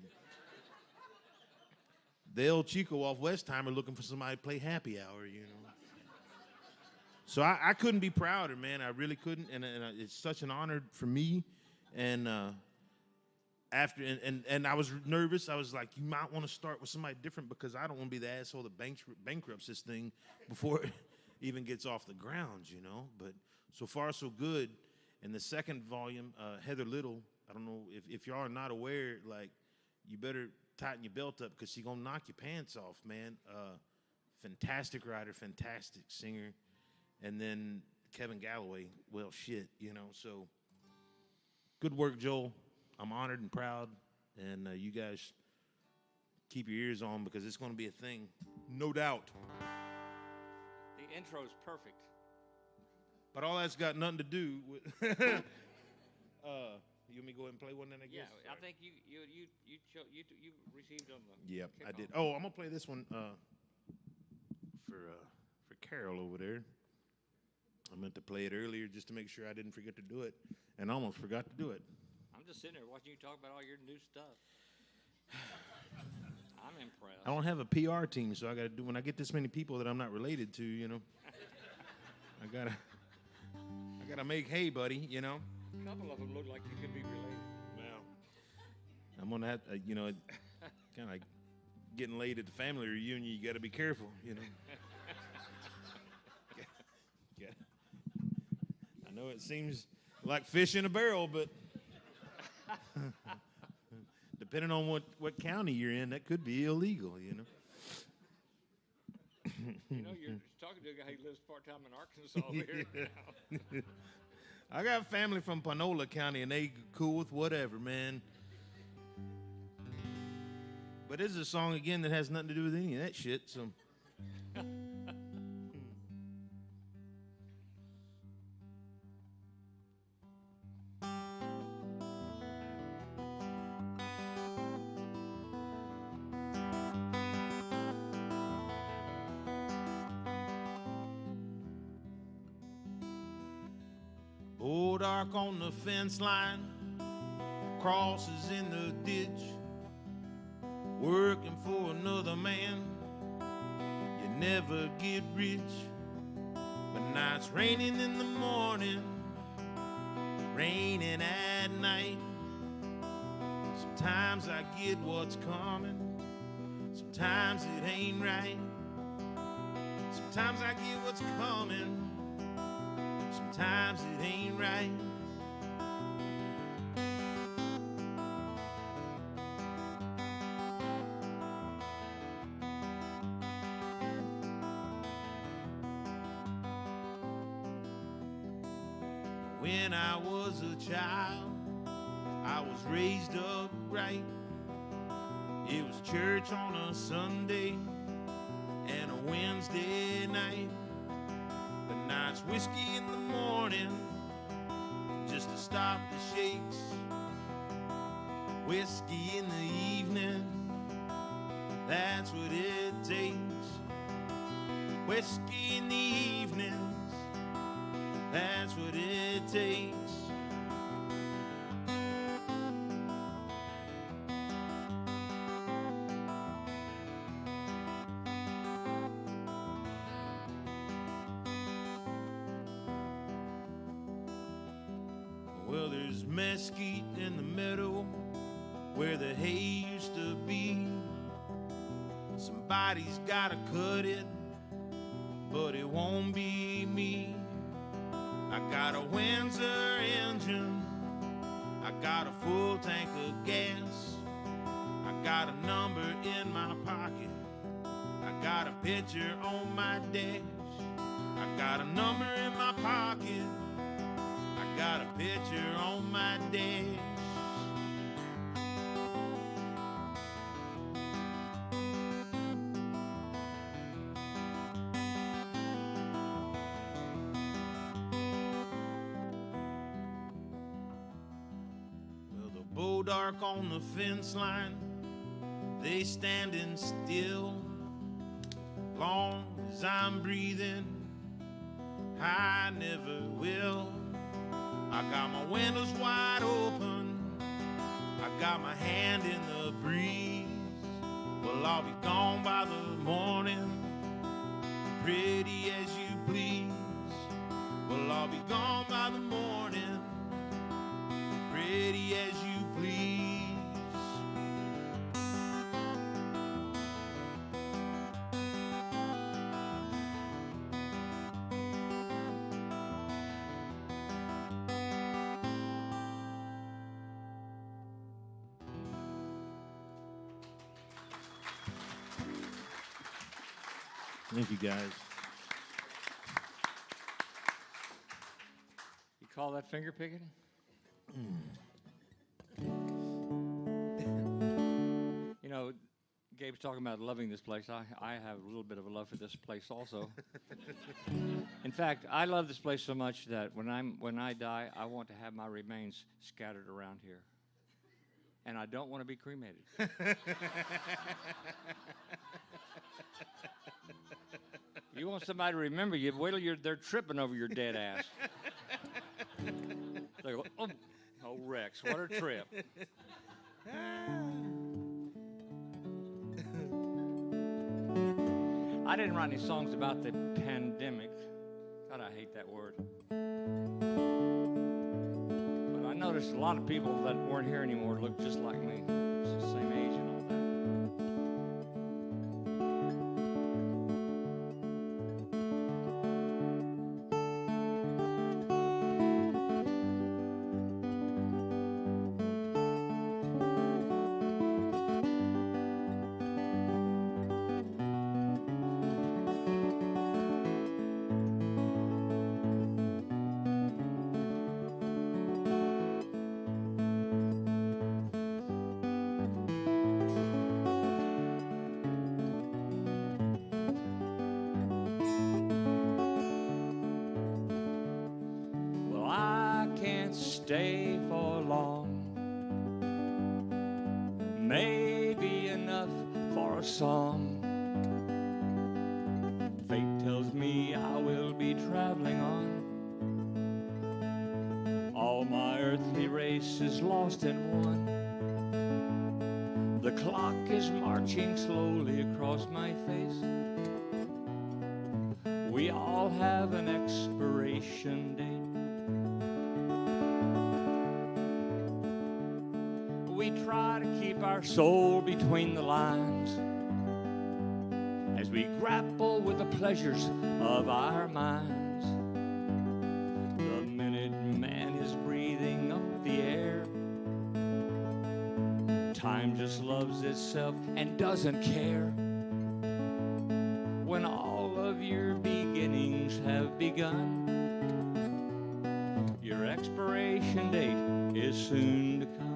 the El Chico off Westheimer looking for somebody to play Happy Hour, So I couldn't be prouder, man. I really couldn't, and it's such an honor for me. And after and I was nervous. I was like, you might want to start with somebody different because I don't want to be the asshole that bankrupts this thing before it even gets off the ground, But so far, so good. And the second volume, Heather Little, I don't know if y'all are not aware, like, you better tighten your belt up because she's going to knock your pants off, man. Fantastic writer, fantastic singer. And then Kevin Galloway, well, shit, So good work, Joel. I'm honored and proud. And you guys keep your ears on because it's going to be a thing, no doubt. The intro's perfect. But all that's got nothing to do with, You want me to go ahead and play one then? I Yeah, guess. I think you received on the. Yep, I kickoff. did. Oh, I'm gonna play this one for Carol over there. I meant to play it earlier just to make sure I didn't forget to do it, and I almost forgot to do it. I'm just sitting there watching you talk about all your new stuff. I'm impressed. I don't have a PR team, so I gotta do when I get this many people that I'm not related to. You know, I gotta make hay, buddy. You know. A couple of them look like you could be related. Well, I'm gonna have to, you know, kind of like getting late at the family reunion. You got to be careful, you know. Yeah. I know it seems like fish in a barrel, but depending on what county you're in, that could be illegal, you know. You know, you're talking to a guy who lives part-time in Arkansas here now. I got family from Panola County, and they cool with whatever, man. But this is a song, again, that has nothing to do with any of that shit, so... Old ark on the fence line, crosses in the ditch, working for another man. You never get rich, but nights raining in the morning, raining at night. Sometimes I get what's coming, sometimes it ain't right. Sometimes I get what's coming, sometimes it ain't right. When I was a child, I was raised upright. It was church on a Sunday and a Wednesday night. But now it's whiskey in the morning just to stop the shakes. Whiskey in the evening, that's what it takes. Whiskey in the evenings, that's what it takes. Well, there's mesquite in the meadow where the hay used to be. Somebody's gotta cut it, but it won't be me. I got a Windsor engine, I got a full tank of gas, I got a number in my pocket, I got a picture on my dash. I got a number in my pocket, I got a picture on my dash. Well, the bodark on the fence line, they standing still. Long as I'm breathing, I never will. I got my windows wide open, I got my hand in the breeze. Well, I'll be gone by the morning, pretty as you please. Well, I'll be gone by the morning, pretty as you please. Thank you, guys. You call that finger picking? You know, Gabe's talking about loving this place. I have a little bit of a love for this place also. In fact, I love this place so much that when I die, I want to have my remains scattered around here. And I don't want to be cremated. You want somebody to remember you, wait till they're tripping over your dead ass. They go, oh, Rex, what a trip. I didn't write any songs about the pandemic. God, I hate that word. But I noticed a lot of people that weren't here anymore look just like me. It's the same age and all that. Well, I can't stay for long. Maybe enough for a song. Fate tells me I will be traveling on. All my earthly race is lost and won. The clock is marching slowly across my face. We all have an expiration date. We try to keep our soul between the lines as we grapple with the pleasures of our minds. The minute man is breathing up the air, time just loves itself and doesn't care. When all of your beginnings have begun, your expiration date is soon to come.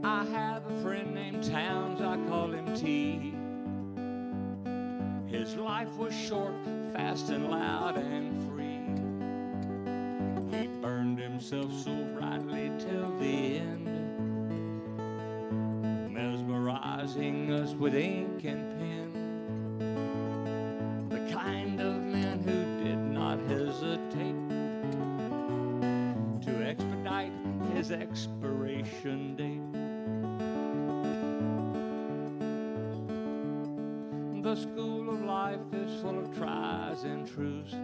I have a friend named Towns, I call him T. His life was short, fast and loud and free. He burned himself so brightly till the end, mesmerizing us with ink and pen. The kind of man who did not hesitate to expedite his expiration date. The school of life is full of tries and truths.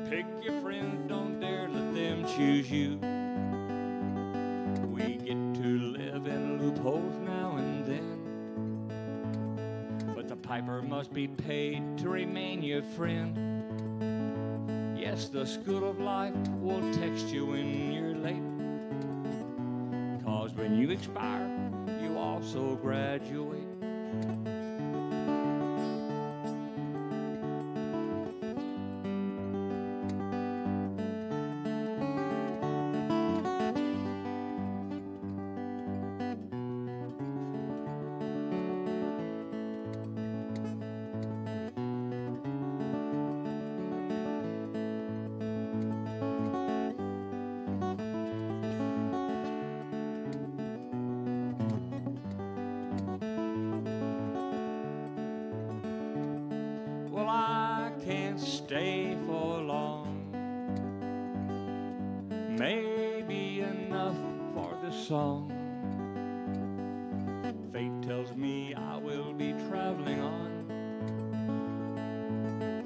Pick your friends, don't dare let them choose you. We get to live in loopholes now and then, but the piper must be paid to remain your friend. Yes, the school of life will text you when you're late, 'cause when you expire, you also graduate. Well, I can't stay for long. Maybe enough for the song. Fate tells me I will be traveling on.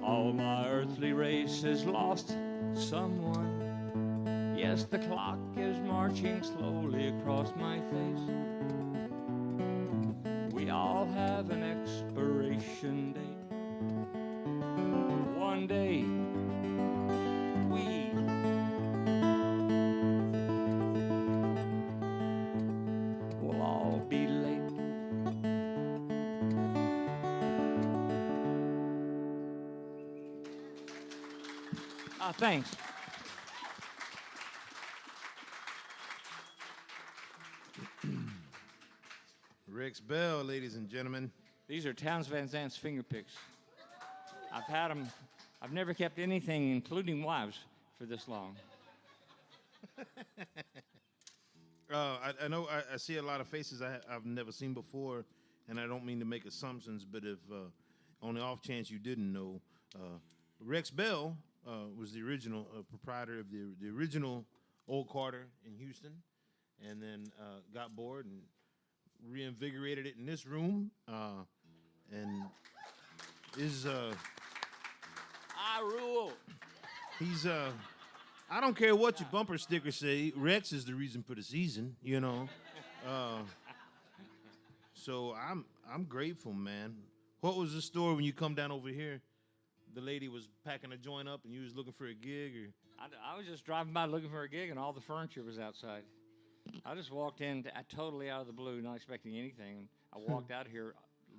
All my earthly race has lost someone. Yes, the clock is marching slowly across my face. We all have an expiration date. One day, we will all be late. Thanks. Rex Bell, ladies and gentlemen. These are Towns Van Zant's finger picks. I've had them. I've never kept anything, including wives, for this long. I know I see a lot of faces I've never seen before, and I don't mean to make assumptions, but if on the off chance you didn't know, Rex Bell was the original proprietor of the original Old Carter in Houston, and then got bored and reinvigorated it in this room, and is I rule. he's I don't care what your bumper stickers say. Rex is the reason for the season, you know. So I'm grateful, man. What was the story when you come down over here? The lady was packing a joint up and you was looking for a gig, or I was just driving by looking for a gig, and all the furniture was outside. I just walked in totally out of the blue, not expecting anything. I walked out here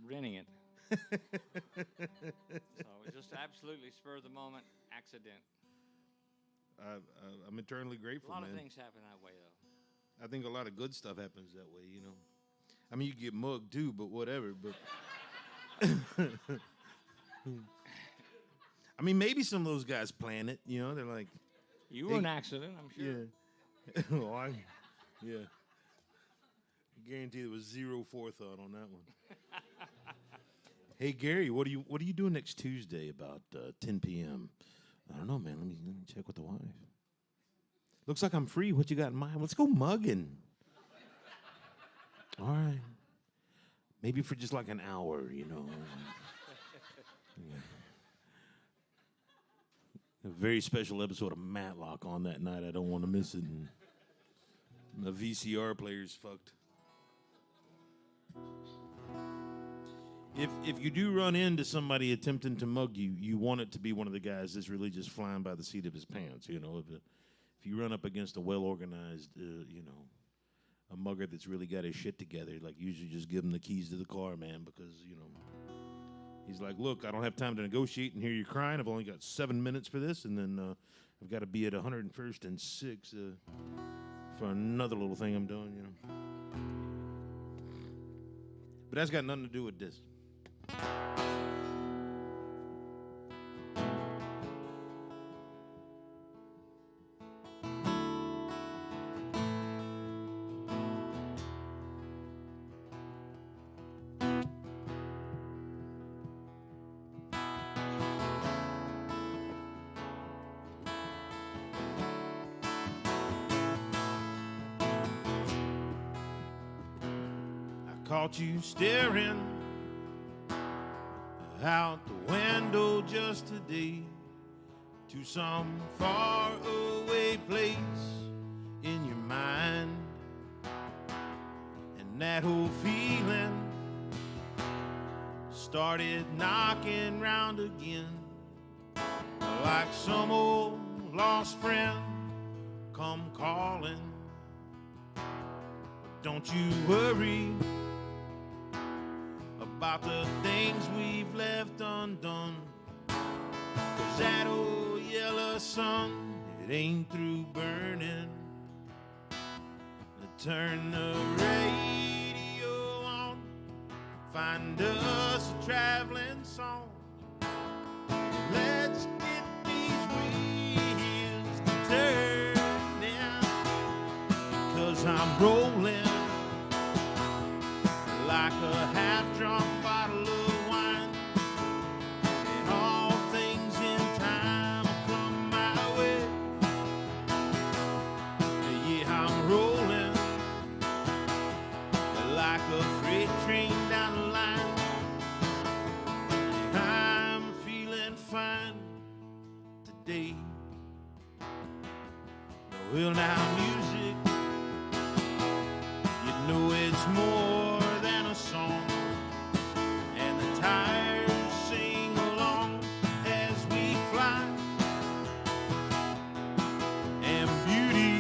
renting it. So it was just absolutely spur of the moment accident. I'm eternally grateful, A lot man. of things happen that way, though. I think a lot of good stuff happens that way, you know. I mean, you get mugged too, but whatever. But I mean, maybe some of those guys plan it. You know, they're like, You were an accident, I'm sure. yeah, oh, yeah. I guarantee there was zero forethought on that one. Hey Gary, what are you doing next Tuesday about 10 p.m.? I don't know, man. Let me check with the wife. Looks like I'm free. What you got in mind? Let's go mugging. All right. Maybe for just like an hour, you know. Yeah. A very special episode of Matlock on that night. I don't want to miss it. And the VCR player's fucked. If you do run into somebody attempting to mug you, you want it to be one of the guys that's really just flying by the seat of his pants. You know, if you run up against a well-organized, you know, a mugger that's really got his shit together, like usually just give him the keys to the car, man, because, you know, he's like, look, I don't have time to negotiate and hear you crying. I've only got 7 minutes for this, and then I've got to be at 101st and 6 for another little thing I'm doing, you know. But that's got nothing to do with this. I caught you staring out the window just today to some far away place in your mind, and that whole feeling started knocking round again, like some old lost friend come calling. But don't you worry about the things we've left undone, 'cause that old yellow sun, it ain't through burning. Turn the radio on, find us a traveling song. Let's get these wheels to turning, 'cause I'm rolling like a half-drunk bottle of wine, and all things in time come my way. Yeah, I'm rolling like a freight train down the line. I'm feeling fine today. Well, now music, you know it's more than a song, and the tires sing along as we fly. And beauty,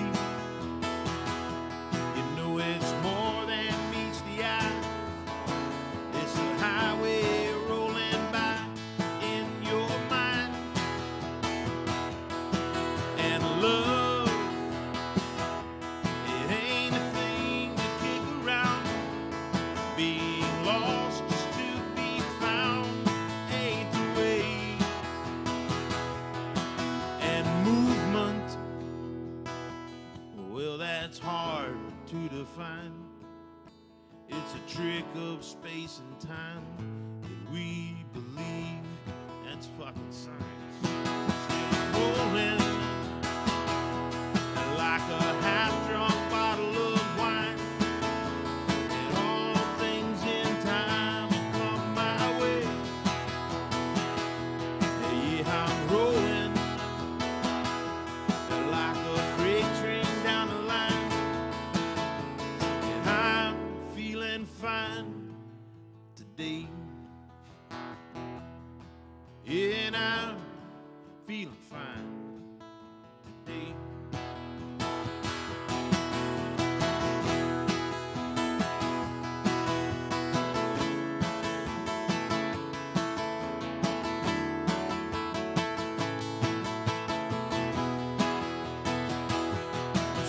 you know it's more than meets the eye. It's a highway rolling by in your mind. And love, it ain't a thing to kick around. Well, that's hard to define. It's a trick of space and time that we believe. That's fucking science. Rolling like a half-drunk bottle of wine, and all things in time come my way. Yeah, I'm rolling like a freight train down the line, and I'm feeling fine today. Yeah, and I'm feeling fine today.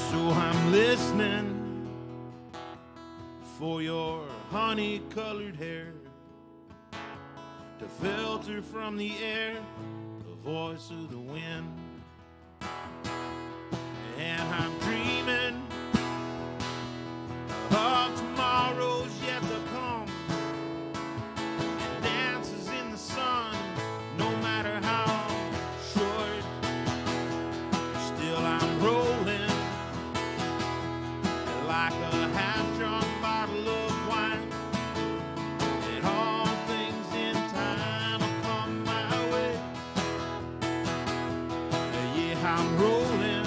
So I'm listening for your honey-colored hair to filter from the air the voice of the wind. And I'm dreaming of tomorrow's yet to come, and dances in the sun, no matter how short. Still I'm rolling like a half-drunk bottle of wine, and all things in time will come my way. Yeah, I'm rolling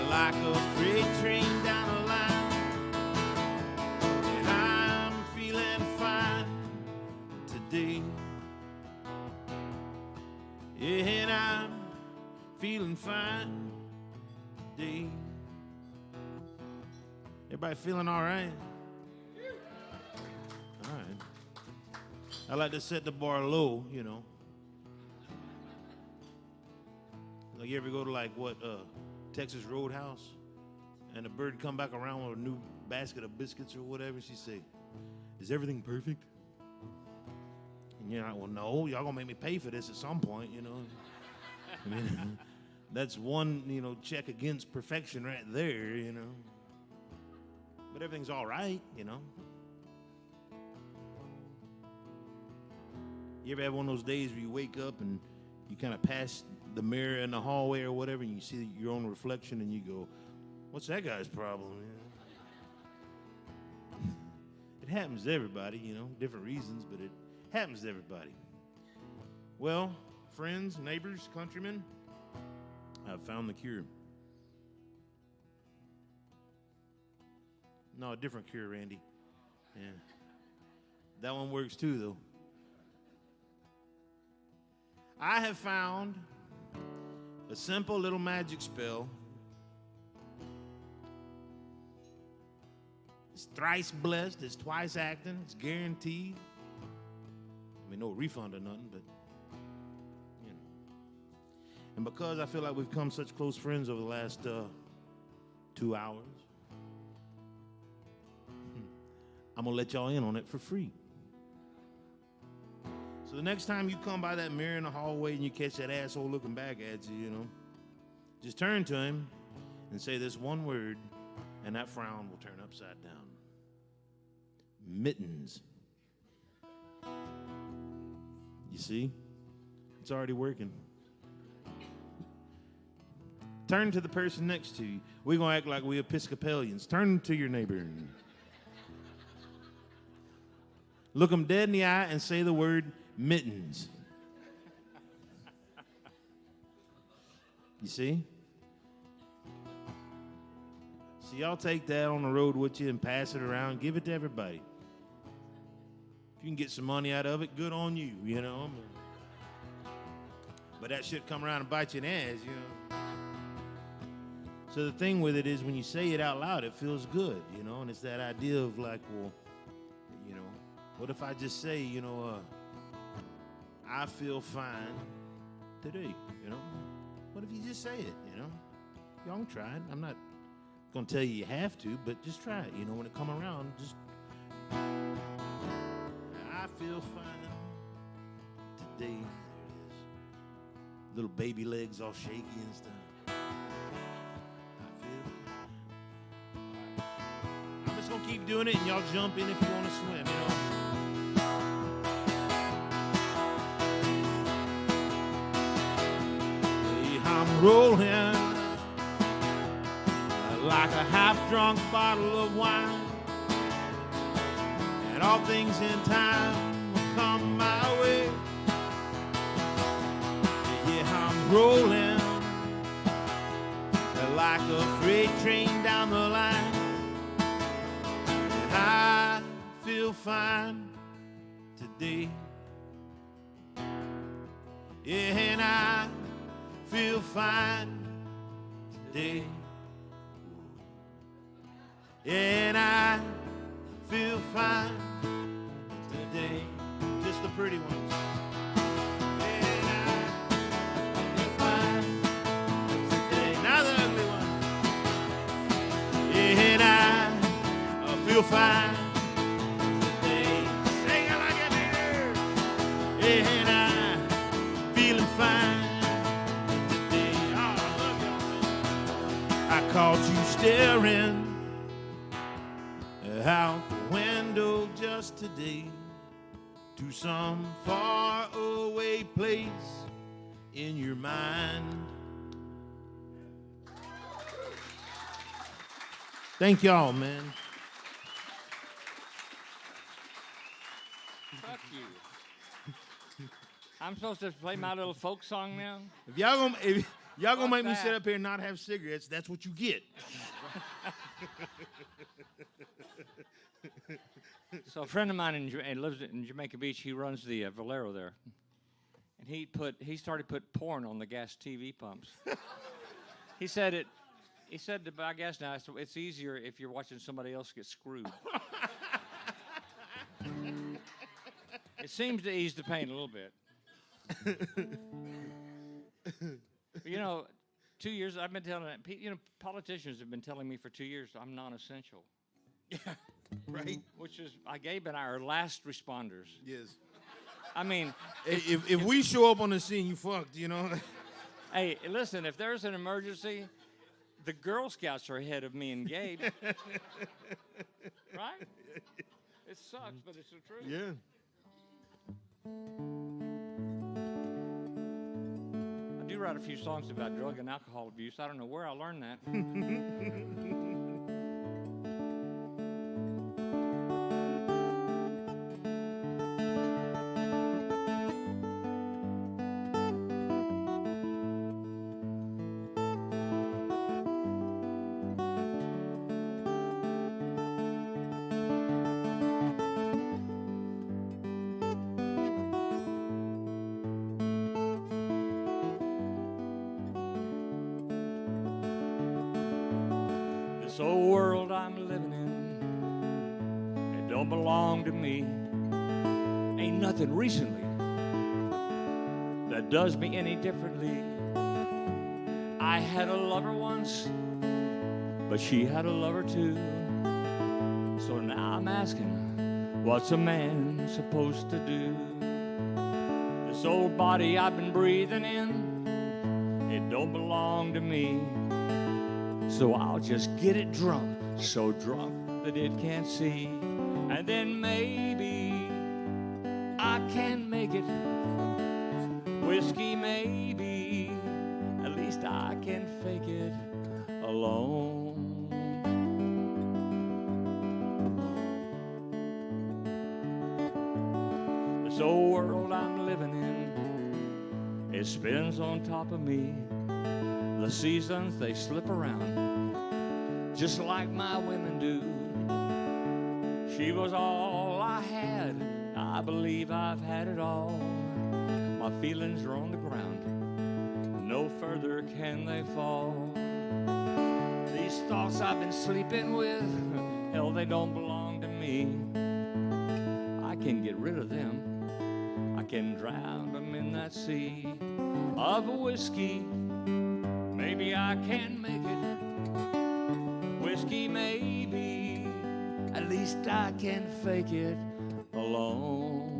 like a freight train down the line, and I'm feeling fine today. Yeah, and I'm feeling fine today. Everybody feeling all right? All right. I like to set the bar low, you know. Like, you ever go to Texas Roadhouse, and the bird come back around with a new basket of biscuits or whatever? She say, "Is everything perfect?" And you're like, "Well, no, y'all gonna make me pay for this at some point, you know." I mean, that's one, check against perfection right there, you know. But everything's all right, you know. You ever have one of those days where you wake up and you kind of pass the mirror in the hallway or whatever, and you see your own reflection, and you go, "What's that guy's problem?" You know? It happens to everybody, different reasons, but it happens to everybody. Well, friends, neighbors, countrymen, I've found the cure. No, a different cure, Randy. Yeah. That one works too, though. I have found a simple little magic spell. It's thrice blessed, it's twice acting, it's guaranteed. I mean, no refund or nothing, but, And because I feel like we've become such close friends over the last 2 hours, I'm going to let y'all in on it for free. So the next time you come by that mirror in the hallway and you catch that asshole looking back at you, just turn to him and say this one word, and that frown will turn upside down. Mittens. You see? It's already working. Turn to the person next to you. We're going to act like we're Episcopalians. Turn to your neighbor. Look them dead in the eye and say the word mittens. You see? So y'all take that on the road with you and pass it around. Give it to everybody. If you can get some money out of it, good on you, But that shit come around and bite you in the ass, So the thing with it is when you say it out loud, it feels good, And it's that idea of like, well, what if I just say, I feel fine today, What if you just say it, Y'all can try it. I'm not going to tell you have to, but just try it, when it come around, just, I feel fine today. There it is. Little baby legs all shaky and stuff. just gonna keep doing it, and y'all jump in if you want to swim. You know. I'm rolling like a half-drunk bottle of wine, and all things in time will come my way. Yeah, I'm rolling like a freight train down the line, and I feel fine today. Yeah, and I feel fine today. And I feel fine today. Just the pretty ones. And I feel fine today. Now the ugly ones. And I feel fine today. Sing it like a nigger. And I'm feeling fine. I caught you staring out the window just today to some far away place in your mind. Thank y'all, man. Fuck you. I'm supposed to play my little folk song now? If y'all gonna make me that? sit up here and not have cigarettes, that's what you get. So a friend of mine lives in Jamaica Beach. He runs the Valero there, and he started put porn on the gas TV pumps. He said to buy gas now. So it's easier if you're watching somebody else get screwed. It seems to ease the pain a little bit. But, you know, 2 years I've been telling politicians have been telling me for 2 years I'm non-essential. Yeah, right. Which is, Gabe and I are last responders. Yes. I mean, if we show up on the scene, you fucked, you know. hey, listen, if there's an emergency, the Girl Scouts are ahead of me and Gabe. Right? It sucks, but it's the truth. Yeah. I do write a few songs about drug and alcohol abuse. I don't know where I learned that. This old world I'm living in, it don't belong to me. Ain't nothing recently that does me any differently. I had a lover once, but she had a lover too. So now I'm asking, what's a man supposed to do? This old body I've been breathing in, it don't belong to me. So I'll just get it drunk, so drunk that it can't see. And then maybe I can make it. Whiskey maybe, at least I can fake it alone. This old world I'm living in, it spins on top of me. The seasons, they slip around, just like my women do. She was all I had, I believe I've had it all. My feelings are on the ground, no further can they fall. These thoughts I've been sleeping with, hell, they don't belong to me. I can get rid of them, I can drown them in that sea of whiskey. Maybe I can make it. Whiskey, maybe. At least I can fake it alone.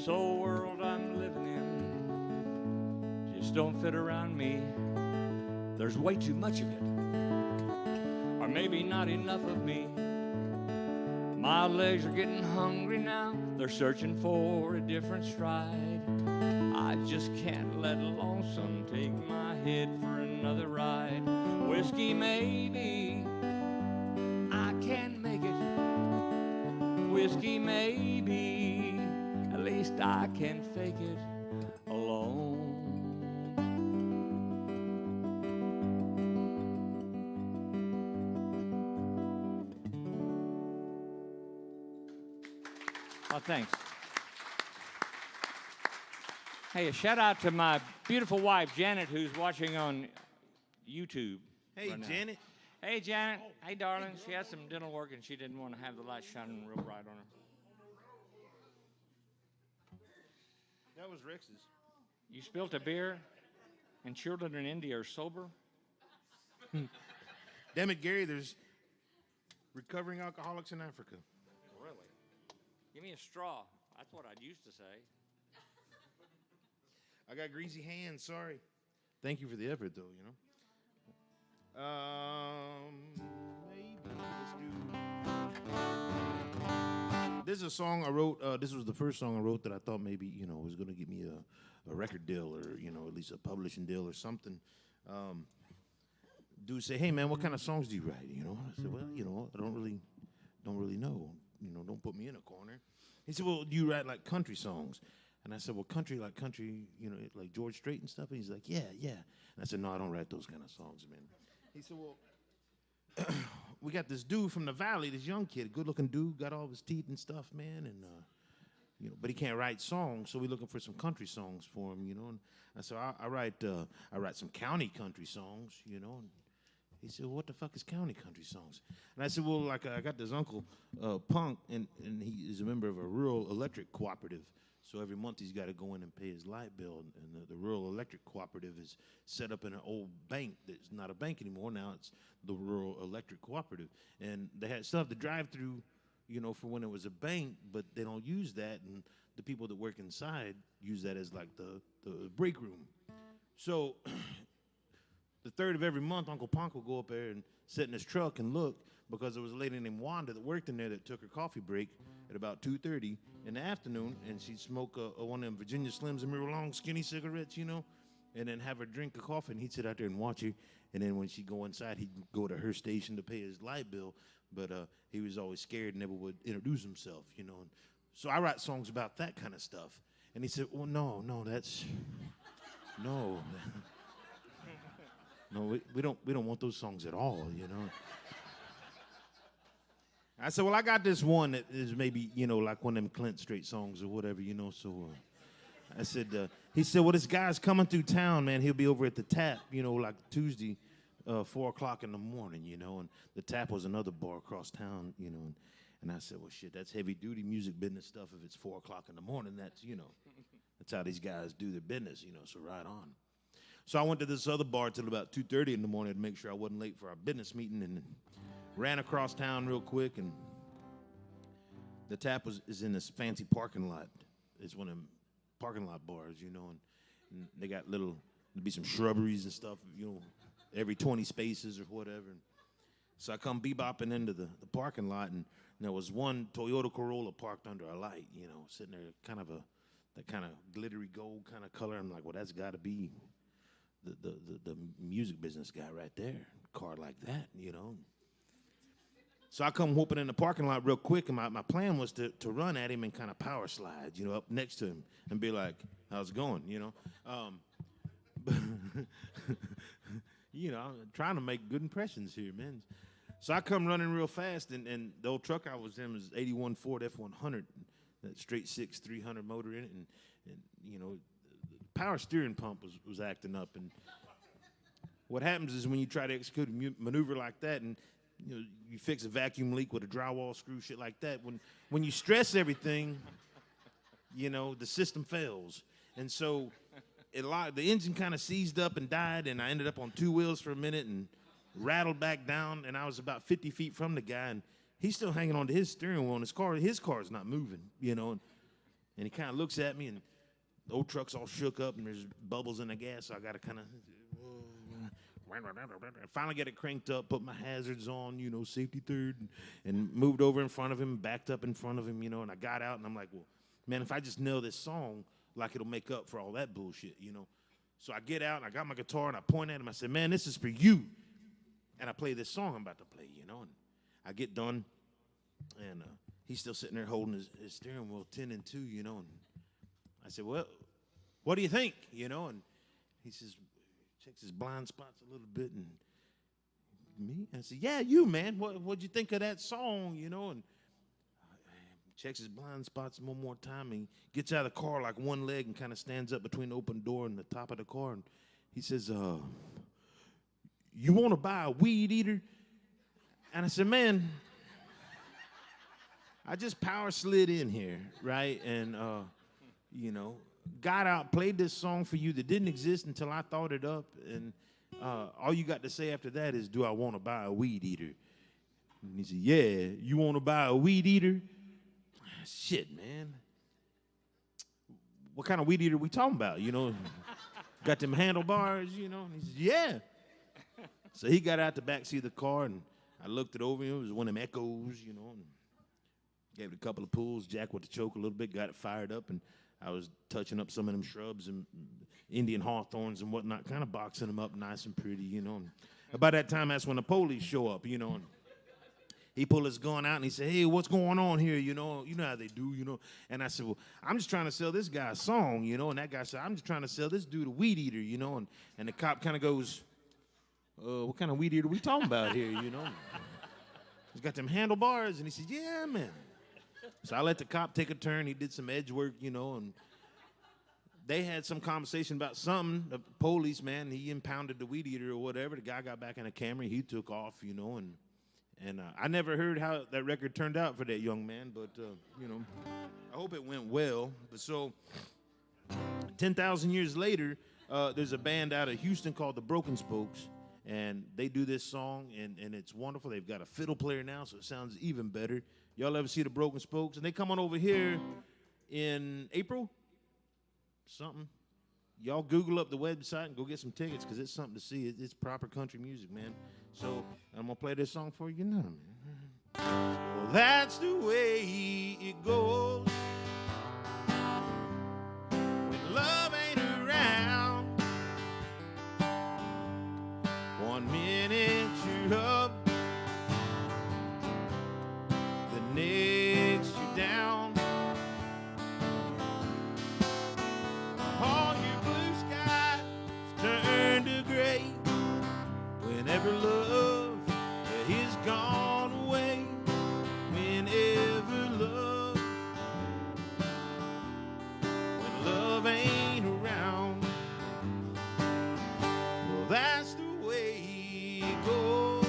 This old world I'm living in just don't fit around me. There's way too much of it, or maybe not enough of me. My legs are getting hungry now. They're searching for a different stride. I just can't let lonesome take my head for another ride. Whiskey, maybe I can make it. Whiskey, maybe at least I can fake it alone. Oh, thanks. Hey, a shout out to my beautiful wife, Janet, who's watching on YouTube. Hey, right now. Janet. Hey, Janet. Hey, darling. She had some dental work and she didn't want to have the light shining real bright on her. That was Rex's. You spilt a beer and children in India are sober? Damn it, Gary, there's recovering alcoholics in Africa. Really? Give me a straw. That's what I used to say. I got greasy hands, sorry. Thank you for the effort, though, you know. Maybe let's do... This is a song I wrote. This was the first song I wrote that I thought maybe, you know, was going to get me a record deal or, you know, at least a publishing deal or something. Dude say, hey, man, what kind of songs do you write, you know? I said, well, you know, I don't really know. You know, don't put me in a corner. He said, well, do you write, like, country songs? And I said, well, country, you know, like George Strait and stuff? And he's like, yeah. And I said, no, I don't write those kind of songs, man. He said, well, we got this dude from the valley, this young kid, good-looking dude, got all his teeth and stuff, man, and, you know, but he can't write songs, so we're looking for some country songs for him, you know. And I said, I write some county country songs, you know. And he said, well, what the fuck is county country songs? And I said, well, like, I got this uncle, Punk, and he is a member of a rural electric cooperative. So every month he's got to go in and pay his light bill. And the rural electric cooperative is set up in an old bank that's not a bank anymore. Now it's the rural electric cooperative. And they still have to drive through, you know, for when it was a bank, but they don't use that. And the people that work inside use that as like the break room. So the third of every month, Uncle Punk will go up there and sit in his truck and look, because there was a lady named Wanda that worked in there that took her coffee break at about 2:30 in the afternoon, and she'd smoke one of them Virginia Slims and real long skinny cigarettes, you know, and then have her drink a coffee, and he'd sit out there and watch her, and then when she'd go inside, he'd go to her station to pay his light bill, but he was always scared and never would introduce himself, you know. And so I write songs about that kind of stuff. And he said, well, no, that's, no. No, we don't want those songs at all, you know. I said, well, I got this one that is maybe, you know, like one of them Clint Strait songs or whatever, you know. So I said, he said, well, this guy's coming through town, man. He'll be over at the Tap, you know, like Tuesday, 4 o'clock in the morning, you know. And the Tap was another bar across town, you know. And I said, well, shit, that's heavy-duty music business stuff. If it's 4 o'clock in the morning, that's, you know, that's how these guys do their business, you know, so right on. So I went to this other bar till about 2:30 in the morning to make sure I wasn't late for our business meeting, and ran across town real quick, and the Tap is in this fancy parking lot. It's one of them parking lot bars, you know, and they got there'll be some shrubberies and stuff, you know, every 20 spaces or whatever. And so I come bebopping into the parking lot, and there was one Toyota Corolla parked under a light, you know, sitting there, that kind of glittery gold kind of color. I'm like, well, that's got to be the music business guy right there, car like that, you know. So I come whooping in the parking lot real quick, and my plan was to run at him and kind of power slide, you know, up next to him and be like, how's it going, you know? You know, I'm trying to make good impressions here, man. So I come running real fast, and the old truck I was in was 81 Ford F100, that straight 6 300 motor in it, and you know, power steering pump was acting up. And what happens is when you try to execute a maneuver like that, and you know, you fix a vacuum leak with a drywall screw, shit like that, when you stress everything, you know, the system fails. And so the engine kind of seized up and died, and I ended up on 2 wheels for a minute and rattled back down, and I was about 50 feet from the guy, and he's still hanging on to his steering wheel in his car. His car's not moving, you know. And he kind of looks at me, and the old truck's all shook up, and there's bubbles in the gas, so I got to kind of... Finally get it cranked up, put my hazards on, you know, safety third, and moved over in front of him, backed up in front of him, you know, and I got out, and I'm like, well, man, if I just nail this song, like it'll make up for all that bullshit, you know. So I get out, and I got my guitar, and I point at him. I said, man, this is for you. And I play this song I'm about to play, you know, and I get done, and he's still sitting there holding his steering wheel 10 and 2, you know, and I said, well, what do you think, you know, and he says, checks his blind spots a little bit, and me? I said, yeah, you, man. What'd you think of that song, you know? And checks his blind spots one more time, and he gets out of the car like one leg and kind of stands up between the open door and the top of the car, and he says, you want to buy a weed eater? And I said, man, I just power slid in here, right? And, you know, got out, played this song for you that didn't exist until I thought it up, and all you got to say after that is, do I want to buy a weed eater? And he said, yeah, you want to buy a weed eater? Shit, man. What kind of weed eater we talking about, you know? Got them handlebars, you know? And he said, yeah. So he got out the back seat of the car, and I looked it over, it was one of them Echoes, you know, and gave it a couple of pulls, jacked with the choke a little bit, got it fired up, and I was touching up some of them shrubs and Indian hawthorns and whatnot, kind of boxing them up nice and pretty, you know. And about that time, that's when the police show up, you know. And he pulled his gun out and he said, hey, what's going on here, you know? You know how they do, you know. And I said, well, I'm just trying to sell this guy a song, you know. And that guy said, I'm just trying to sell this dude a weed eater, you know. And the cop kind of goes, what kind of weed eater we talking about here, you know? He's got them handlebars. And he said, yeah, man. So I let the cop take a turn. He did some edge work, you know, and they had some conversation about something. The police, man, he impounded the weed eater or whatever. The guy got back in the Camry. He took off, you know, and I never heard how that record turned out for that young man, but, you know, I hope it went well. But so 10,000 years later, there's a band out of Houston called the Broken Spokes, and they do this song, and it's wonderful. They've got a fiddle player now, so it sounds even better. Y'all ever see the Broken Spokes? And they come on over here in April, something. Y'all Google up the website and go get some tickets, because it's something to see. It's proper country music, man. So I'm going to play this song for you now, man. Well, that's the way it goes when love ain't around. 1 minute you're up, the next you're down. All your blue skies turn to gray whenever love is gone away. Whenever love, when love ain't around. Well, that's the way it goes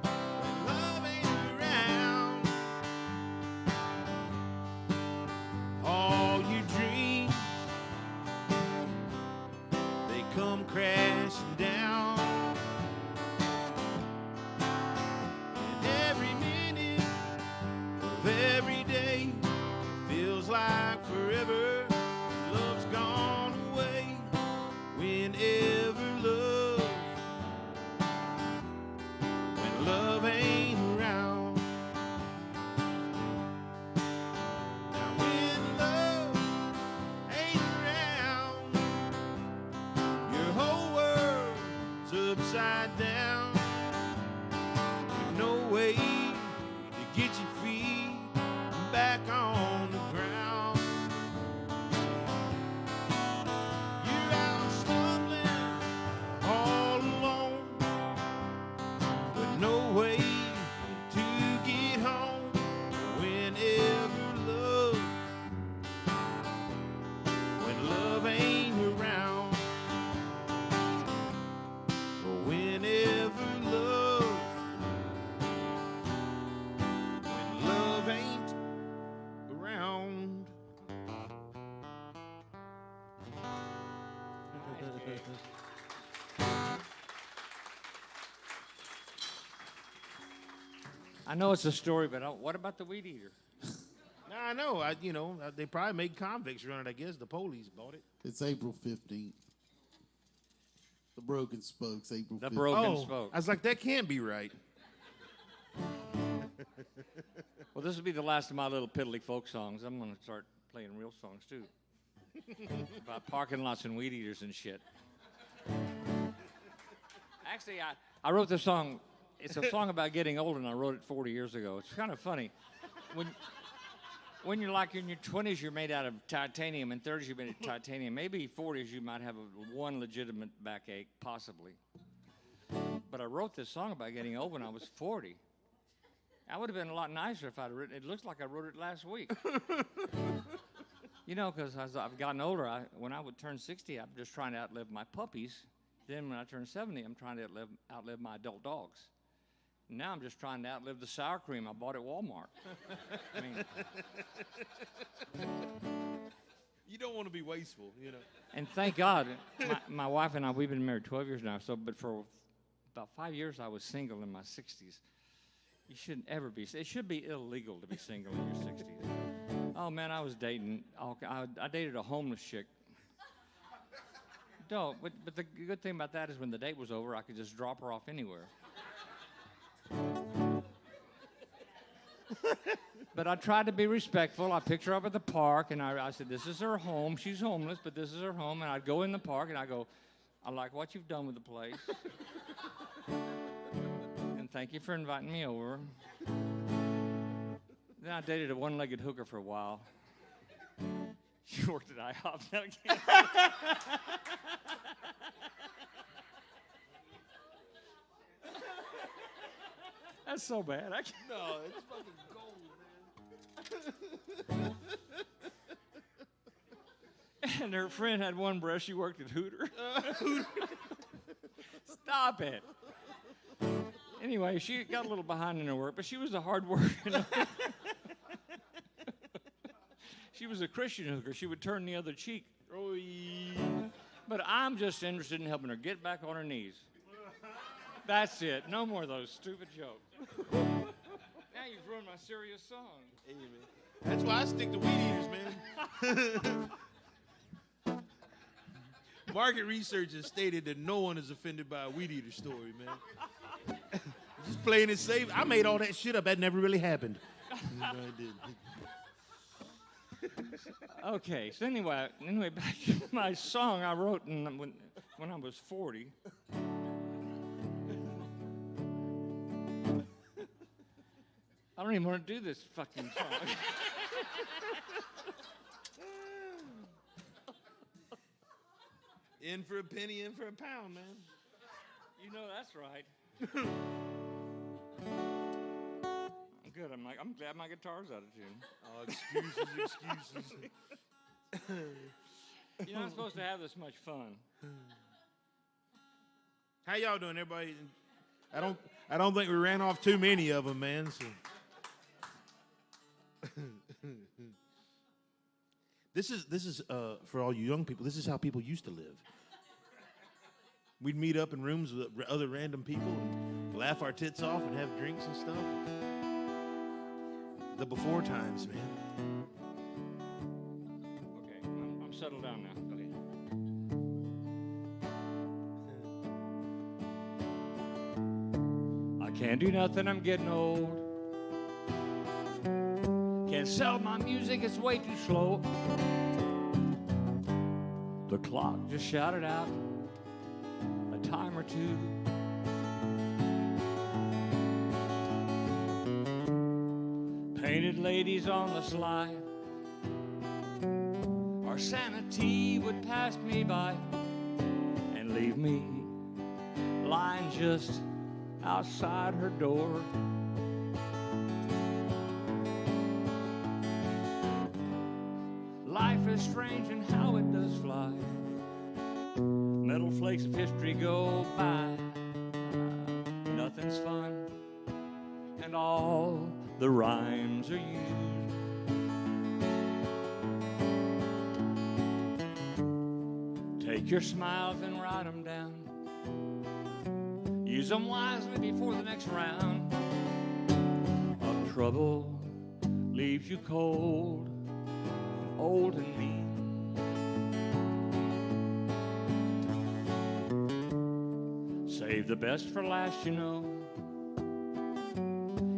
when love ain't around. All your dreams, they come crashing down. And every minute of every day feels like forever. Love's gone away. Whenever love, when love ain't around. Now when love ain't around, your whole world's upside down. With no way to get your feet back on the ground. You're out stumbling all alone with no way to get home. Whenever love, when love ain't around. Whenever love, when love ain't around. I know it's a story, but what about the weed eater? Nah, I know. They probably made convicts run it. I guess the police bought it. It's April 15th. The Broken Spokes, April 15th. The Broken Spoke. I was like, that can't be right. Well, this will be the last of my little piddly folk songs. I'm going to start playing real songs, too. About parking lots and weed eaters and shit. Actually, I wrote this song. It's a song about getting old, and I wrote it 40 years ago. It's kind of funny. When you're like in your 20s, you're made out of titanium, and 30s, you're made of titanium. Maybe 40s, you might have one legitimate backache, possibly. But I wrote this song about getting old when I was 40. I would have been a lot nicer if I'd written it. It looks like I wrote it last week. Because as I've gotten older, when I would turn 60, I'm just trying to outlive my puppies. Then when I turn 70, I'm trying to outlive my adult dogs. Now I'm just trying to outlive the sour cream I bought at Walmart. I mean, You don't want to be wasteful, and thank God, my wife and I, we've been married 12 years now. But for about 5 years, I was single in my 60s. You shouldn't ever be. It should be illegal to be single in your 60s. Oh man, I was dating. I dated a homeless chick. No, but the good thing about that is when the date was over, I could just drop her off anywhere. But I tried to be respectful. I picked her up at the park, and I said, this is her home. She's homeless, but this is her home. And I'd go in the park, and I go, I like what you've done with the place. And thank you for inviting me over. Then I dated a one-legged hooker for a while. She worked at IHOP. No, I can't. That's so bad. I can't. No, it's fucking gold, man. And her friend had one breast. She worked at Hooter. Stop it. Anyway, she got a little behind in her work, but she was a hard worker. She was a Christian hooker. She would turn the other cheek. But I'm just interested in helping her get back on her knees. That's it. No more of those stupid jokes. Now you've ruined my serious song. Hey, man. That's why I stick to weed eaters, man. Market research has stated that no one is offended by a weed eater story, man. Just playing it safe. I made all that shit up. That never really happened. No, I didn't. Okay, so anyway, back to my song I wrote when I was 40. I don't even want to do this fucking song. In for a penny, in for a pound, man. You know that's right. I'm good. I'm glad my guitar's out of tune. Oh, excuses. You're not supposed to have this much fun. How y'all doing, everybody? I don't think we ran off too many of them, man. So. This is for all you young people. This is how people used to live. We'd meet up in rooms with other random people and laugh our tits off and have drinks and stuff. The before times, man. Okay, I'm settled down now. Okay. I can't do nothing, I'm getting old. Can't sell my music, it's way too slow. The clock just shouted out a time or two. Painted ladies on the slide. Our sanity would pass me by and leave me lying just outside her door. Life is strange and how it does fly. Metal flakes of history go by. Nothing's fun, and all the rhymes are used. Take your smiles and write them down. Use them wisely before the next round of trouble leaves you cold, old and mean. Save the best for last, you know.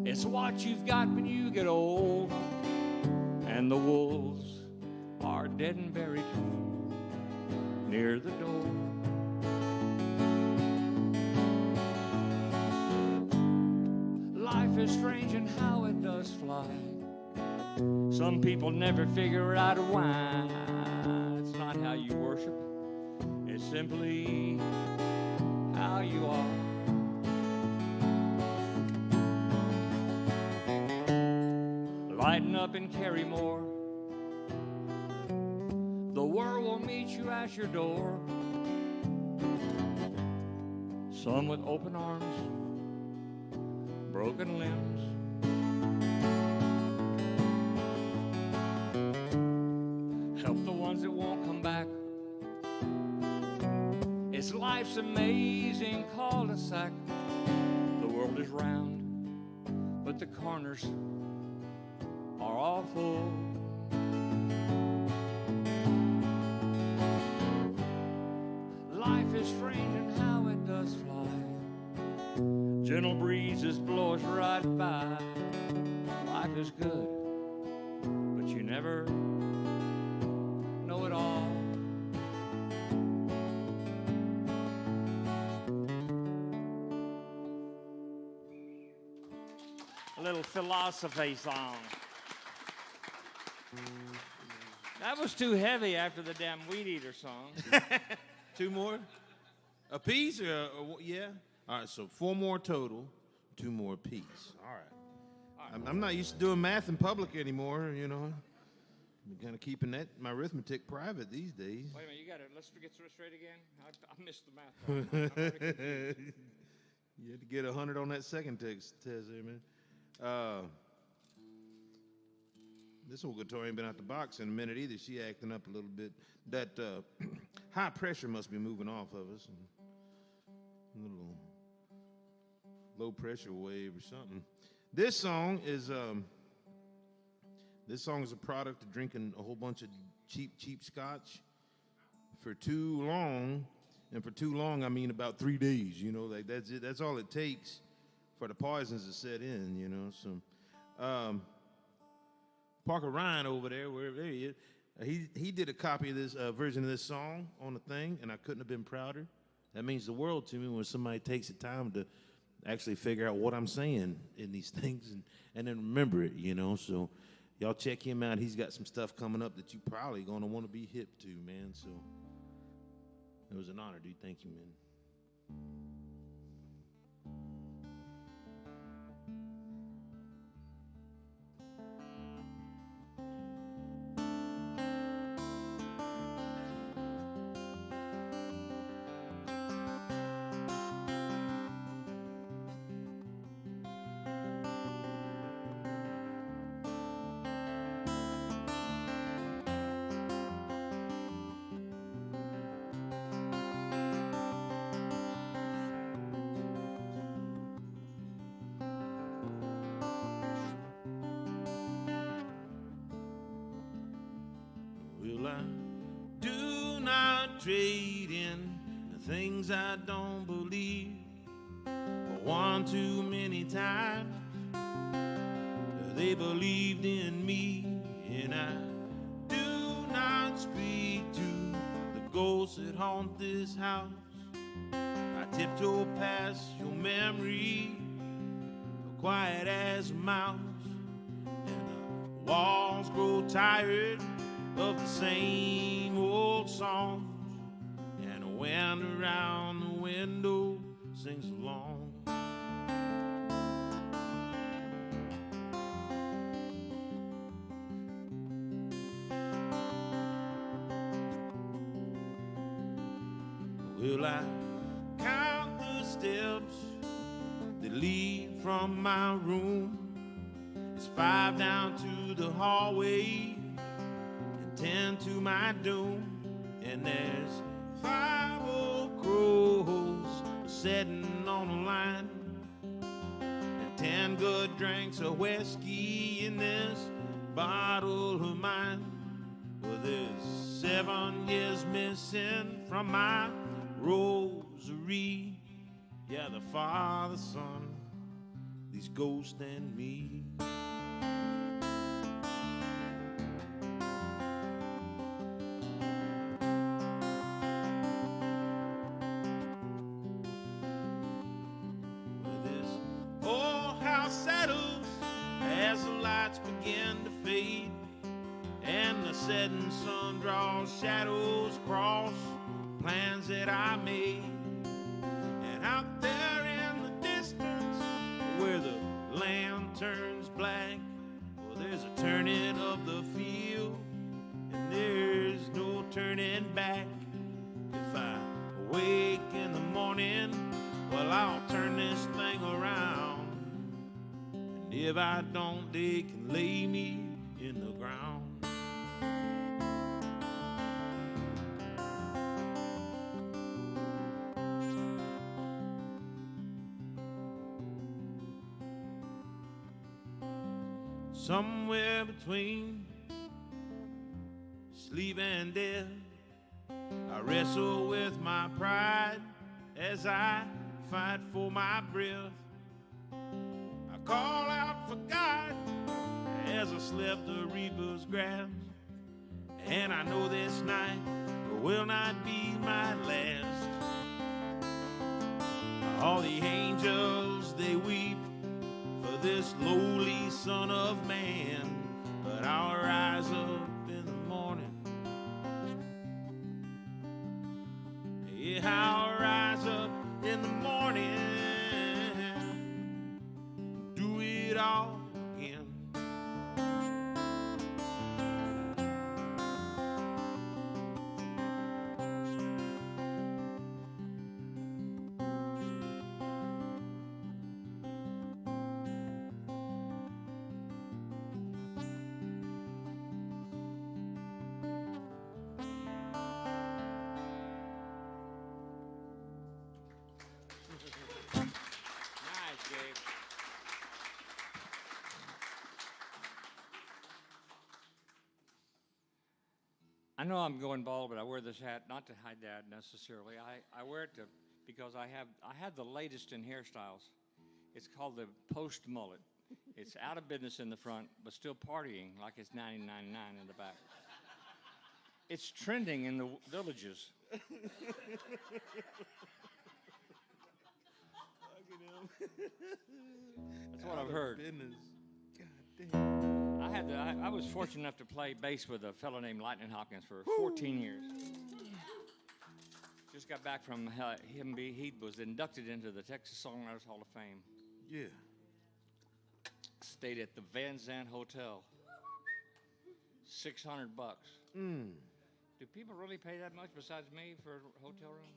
It's what you've got when you get old, and the wolves are dead and buried near the door. Life is strange and how it does fly. Some people never figure out why. It's not how you worship, it's simply how you are. Lighten up and carry more. The world will meet you at your door. Some with open arms, broken limbs. Help the ones that won't come back. It's life's amazing cul-de-sac. The world is round, but the corners are all full. Life is strange and how it does fly. Gentle breezes blow us right by. Life is good, but you never know it all. A little philosophy song. That was too heavy after the damn Weed Eater song. 2 more? A piece? Yeah? All right, so 4 more total, 2 more apiece. All right. I'm not used to doing math in public anymore, you know. I'm kind of keeping my arithmetic private these days. Wait a minute, you got it. Let's get straight again. I missed the math part. You had to get 100 on that second test there, man. This old guitar ain't been out the box in a minute either. She acting up a little bit. That high pressure must be moving off of us. A little low pressure wave or something. This song is a product of drinking a whole bunch of cheap scotch for too long. And for too long, I mean about 3 days, you know, like that's it. That's all it takes for the poisons to set in, you know. So Parker Ryan over there, wherever he is, he did a copy of this version of this song on the thing, and I couldn't have been prouder. That means the world to me when somebody takes the time to actually figure out what I'm saying in these things and then remember it, you know. So y'all check him out. He's got some stuff coming up that you probably going to want to be hip to, man. So it was an honor, dude. Thank you, man. Well, I do not trade in the things I don't believe for one too many times. They believed in me, and I do not speak to the ghosts that haunt this house. I tiptoe past your memory, quiet as a mouse, and the walls grow tired of the same old songs, and the wind around the window sings along. Will I count the steps that lead from my room? It's 5 down to the hallway, 10 to my doom, and there's 5 old crows sitting on a line, and 10 good drinks of whiskey in this bottle of mine. Well, there's 7 years missing from my rosary. Yeah, the Father, Son, these ghosts and me. Well, this old house settles as the lights begin to fade, and the setting sun draws shadows across plans that I made. And out there in the distance, where the land turns black, well, there's a turning of the field, and there's no turning back. If I awake in the morning, well, I'll turn this thing around. And if I don't, they can lay me in the ground. Somewhere between sleep and death, I wrestle with my pride as I fight for my breath. I call out for God as I slip the reaper's grasp, and I know this night will not be my last. All the angels, they weep for this lowly son of man, but I'll rise up in the morning. Yeah, I'll rise up in the morning, do it all again. Nice, Gabe. I know I'm going bald, but I wear this hat not to hide that necessarily. I wear it because I have the latest in hairstyles. It's called the post mullet. It's out of business in the front, but still partying like it's 1999 in the back. It's trending in the villages. That's what I've heard. I was fortunate enough to play bass with a fellow named Lightning Hopkins for 14 years. Just got back from him. He was inducted into the Texas Songwriters Hall of Fame. Yeah. Stayed at the Van Zandt Hotel. $600. Do people really pay that much besides me for a hotel room?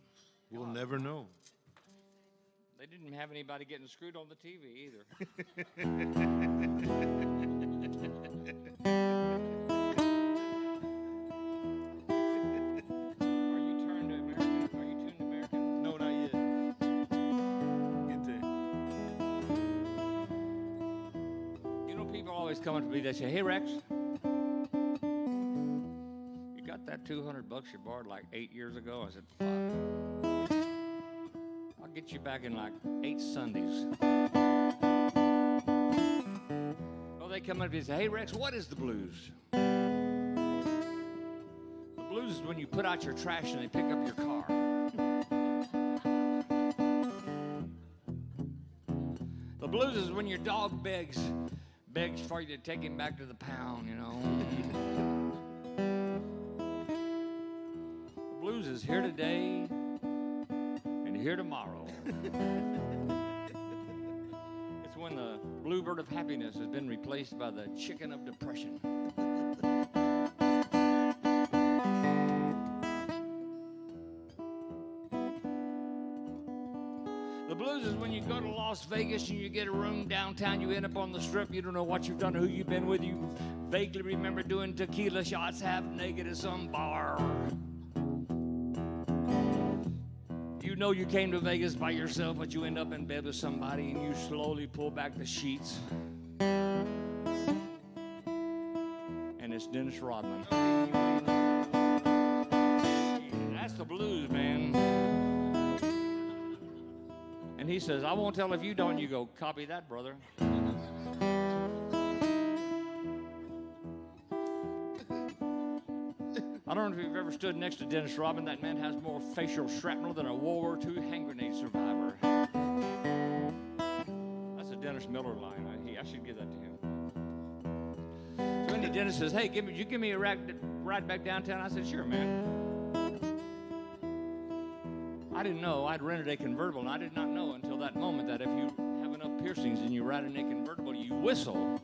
We'll God. never know. They didn't have anybody getting screwed on the TV either. Are you turned to American? Are you tuned to American? No, not yet. Get there. You know, people always come up to me, they say, "Hey, Rex, you got that $200 you borrowed like 8 years ago?" I said, "Fuck. I'll get you back in like 8 Sundays." Well, they come up to me and say, "Hey, Rex, what is the blues?" The blues is when you put out your trash and they pick up your car. The blues is when your dog begs for you to take him back to the pound, you know. The blues is here today and here tomorrow. It's when the bluebird of happiness has been replaced by the chicken of depression. The blues is when you go to Las Vegas and you get a room downtown, you end up on the strip, you don't know what you've done or who you've been with, you vaguely remember doing tequila shots half naked at some bar. You know you came to Vegas by yourself, but you end up in bed with somebody and you slowly pull back the sheets. It's Dennis Rodman. That's the blues, man. And he says, I won't tell if you don't. You go, copy that, brother. I don't know if you've ever stood next to Dennis Rodman. That man has more facial shrapnel than a World War II hand grenade survivor. That's a Dennis Miller line. I should give that to him. So Andy Dennis says, hey, would you give me a ride back downtown? I said, sure, man. I didn't know. I'd rented a convertible, and I did not know until that moment that if you have enough piercings and you ride in a convertible, you whistle.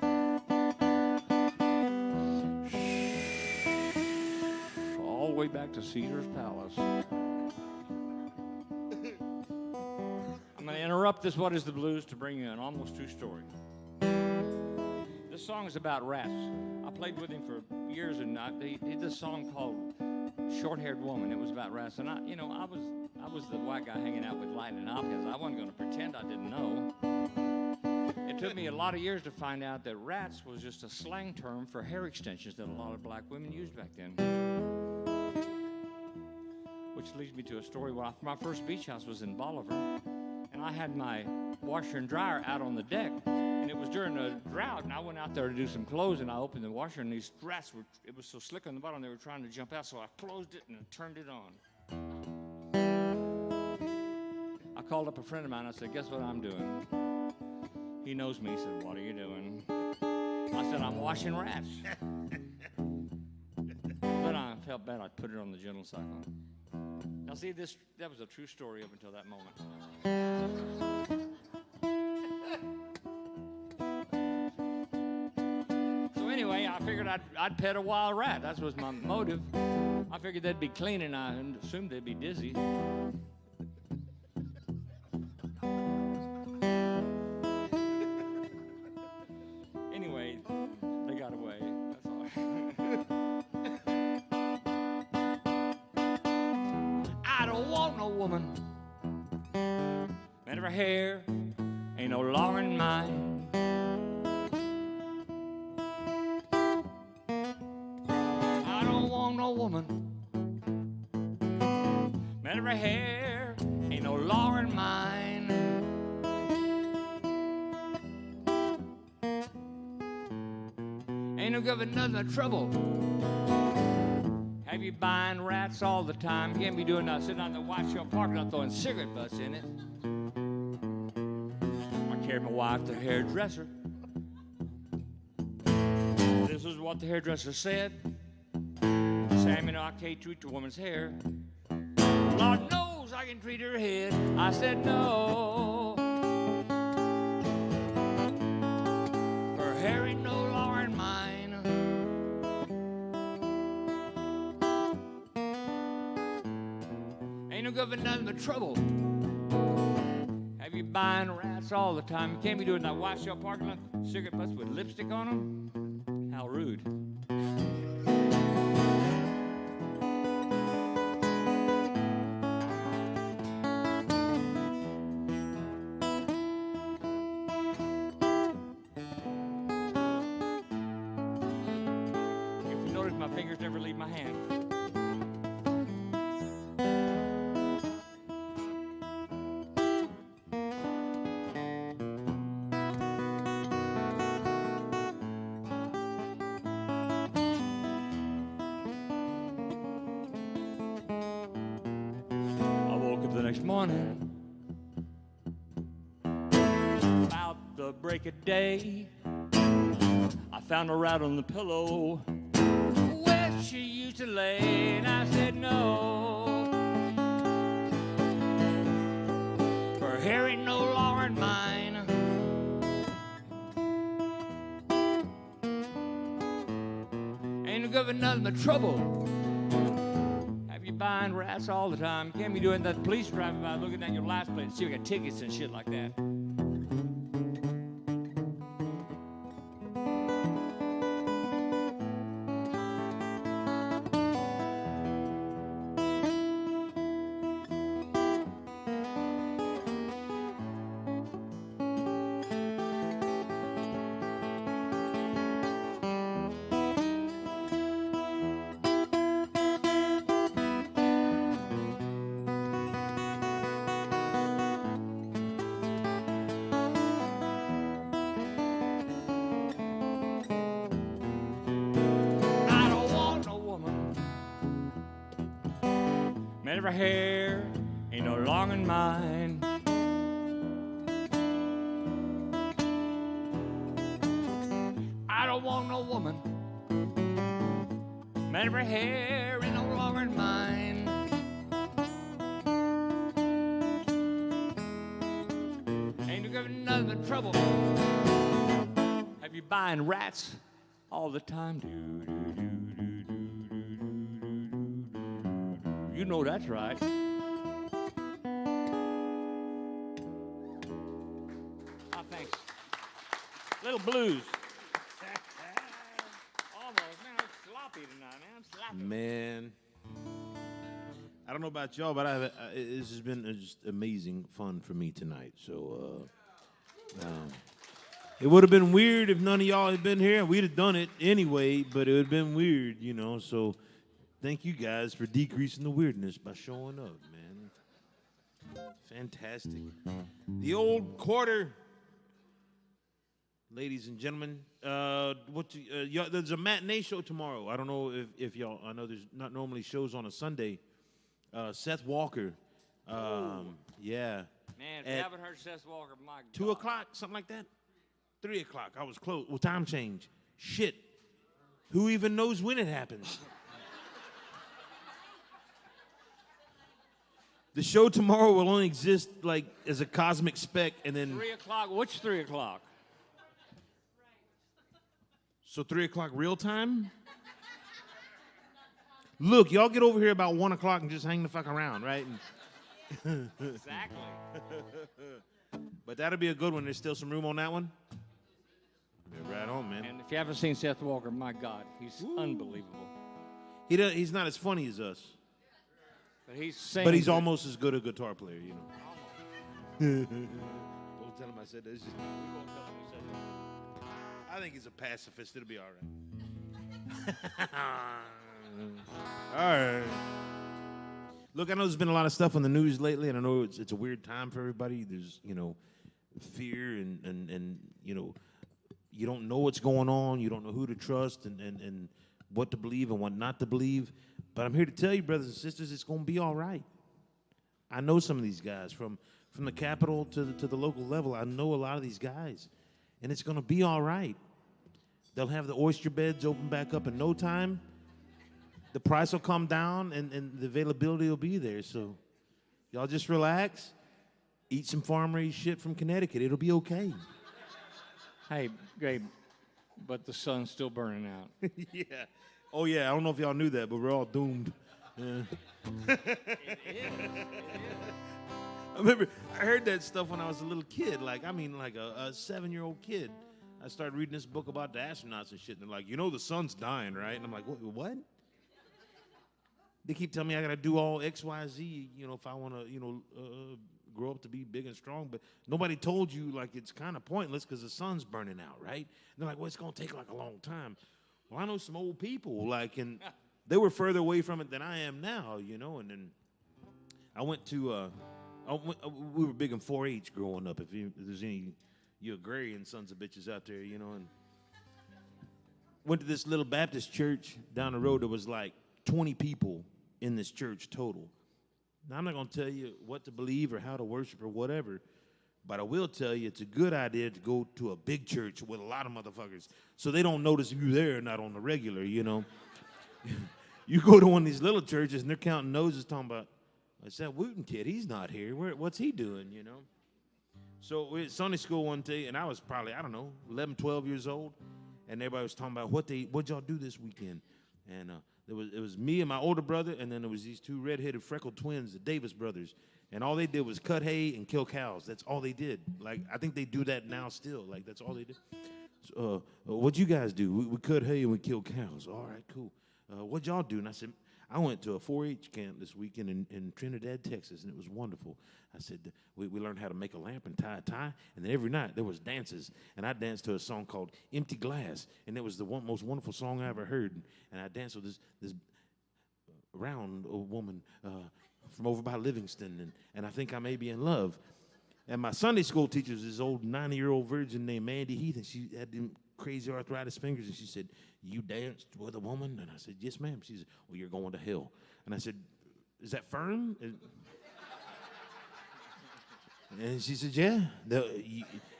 All the way back to Caesar's Palace. I'm going to interrupt this What is the Blues to bring you an almost true story. This song is about rats. I played with him for years, and he did this song called Short-Haired Woman. It was about rats, and I was the white guy hanging out with Lightning Hopkins. I wasn't going to pretend I didn't know. It took me a lot of years to find out that rats was just a slang term for hair extensions that a lot of black women used back then. Which leads me to a story. My first beach house was in Bolivar, and I had my washer and dryer out on the deck, and it was during a drought, and I went out there to do some clothes, and I opened the washer, and these rats it was so slick on the bottom, they were trying to jump out, so I closed it and turned it on. I called up a friend of mine. I said, guess what I'm doing? He knows me. He said, what are you doing? I said, I'm washing rats. But I felt bad. I put it on the gentle cycle. Now, see, that was a true story up until that moment. So anyway, I figured I'd pet a wild rat. That was my motive. I figured they'd be clean, and I assumed they'd be dizzy. Anyway, they got away. That's all. I don't want no woman. Man of her hair ain't no longer in mine. I don't want no woman. Man of her hair ain't no longer in mine. Ain't no giving nothing but trouble. Have you buying rats all the time? You can't be doing that sitting on the watch your parking lot throwing cigarette butts in it. I carried my wife to the hairdresser. This is what the hairdresser said. Sam, you know, I can't treat the woman's hair. Lord knows I can treat her head. I said no. Her hair ain't no longer in mine. Ain't no giving nothing but trouble. Have you buying rats all the time? You can't be doing that wash your parking lot cigarette butts with lipstick on them. How rude. If you notice, my fingers never leave my hand. The next morning, about the break of day, I found her out on the pillow where she used to lay, and I said no. Her hair ain't no longer in mine. Ain't no giving nothing but trouble. Buying rats all the time. You can't be doing that police driving by looking at your license plate and see if you got tickets and shit like that. Man, every hair ain't no longer than mine. I don't want no woman. Man, every hair ain't no longer than mine. Ain't no giving nothing but trouble. Have you buying rats all the time? You know that's right. Oh, thanks. Little blues. Almost. Man, I'm sloppy tonight, man. I'm sloppy. Man, I don't know about y'all, but this has been just amazing fun for me tonight. So, it would have been weird if none of y'all had been here. We'd have done it anyway, but it would have been weird, you know. So, thank you guys for decreasing the weirdness by showing up, man. Fantastic. The old quarter, ladies and gentlemen. There's a matinee show tomorrow. I don't know if y'all. I know there's not normally shows on a Sunday. Seth Walker. Yeah. Man, if you haven't heard Seth Walker, my God. 2 o'clock, something like that. 3 o'clock. I was close. Well, time change. Shit. Who even knows when it happens? The show tomorrow will only exist like as a cosmic speck, and then 3 o'clock. Which 3 o'clock? so 3 o'clock real time. Look, y'all get over here about 1 o'clock and just hang the fuck around, right? Exactly. But that'll be a good one. There's still some room on that one. Yeah, right on, man. And if you haven't seen Seth Walker, my God, he's unbelievable. He's not as funny as us, But he's singing. but he's almost as good a guitar player, you know. Don't tell him I said that. It's just, We won't tell him we said that. I think he's a pacifist. It'll be all right. All right. Look, I know there's been a lot of stuff on the news lately, and I know it's a weird time for everybody. There's, fear and you don't know what's going on. You don't know who to trust and what to believe and what not to believe. But I'm here to tell you, brothers and sisters, it's going to be all right. I know some of these guys from the Capitol to the local level. I know a lot of these guys, and it's going to be all right. They'll have the oyster beds open back up in no time. The price will come down, and the availability will be there. So y'all just relax, eat some farm-raised shit from Connecticut. It'll be okay. Hey, Gabe, but the sun's still burning out. Yeah. Oh, yeah, I don't know if y'all knew that, but we're all doomed. Yeah. I heard that stuff when I was a little kid. Like a 7-year-old kid. I started reading this book about the astronauts and shit, and they're like, the sun's dying, right? And I'm like, what? They keep telling me I got to do all X, Y, Z, if I want to, grow up to be big and strong. But nobody told you, like, it's kind of pointless because the sun's burning out, right? And they're like, well, it's going to take, like, a long time. Well, I know some old people, and they were further away from it than I am now, And then I went to, we were big in 4-H growing up. If there's any you agrarian sons of bitches out there, and went to this little Baptist church down the road. There was like 20 people in this church total. Now, I'm not going to tell you what to believe or how to worship or whatever, but I will tell you it's a good idea to go to a big church with a lot of motherfuckers so they don't notice if you're there or not on the regular, You go to one of these little churches and they're counting noses talking about, it's that Wootton kid. He's not here. What's he doing, So we had Sunday school one day, and I was probably, 11, 12 years old, and everybody was talking about what y'all do this weekend. And it was me and my older brother, and then there was these two redheaded freckled twins, the Davis brothers, and all they did was cut hay and kill cows. That's all they did. Like, I think they do that now still. Like, that's all they do. So, what'd you guys do? We cut hay and we killed cows. All right, cool. What'd y'all do? And I said, I went to a 4-H camp this weekend in Trinidad, Texas, and it was wonderful. I said, we learned how to make a lamp and tie a tie, and then every night there was dances, and I danced to a song called Empty Glass, and it was the most wonderful song I ever heard, and I danced with this round old woman from over by Livingston, and I think I may be in love. And my Sunday school teacher was this old 90-year-old virgin named Mandy Heath, and she had them crazy arthritis fingers, and she said, you danced with a woman? And I said, yes, ma'am. She said, well, you're going to hell. And I said, is that firm? And she said, yeah,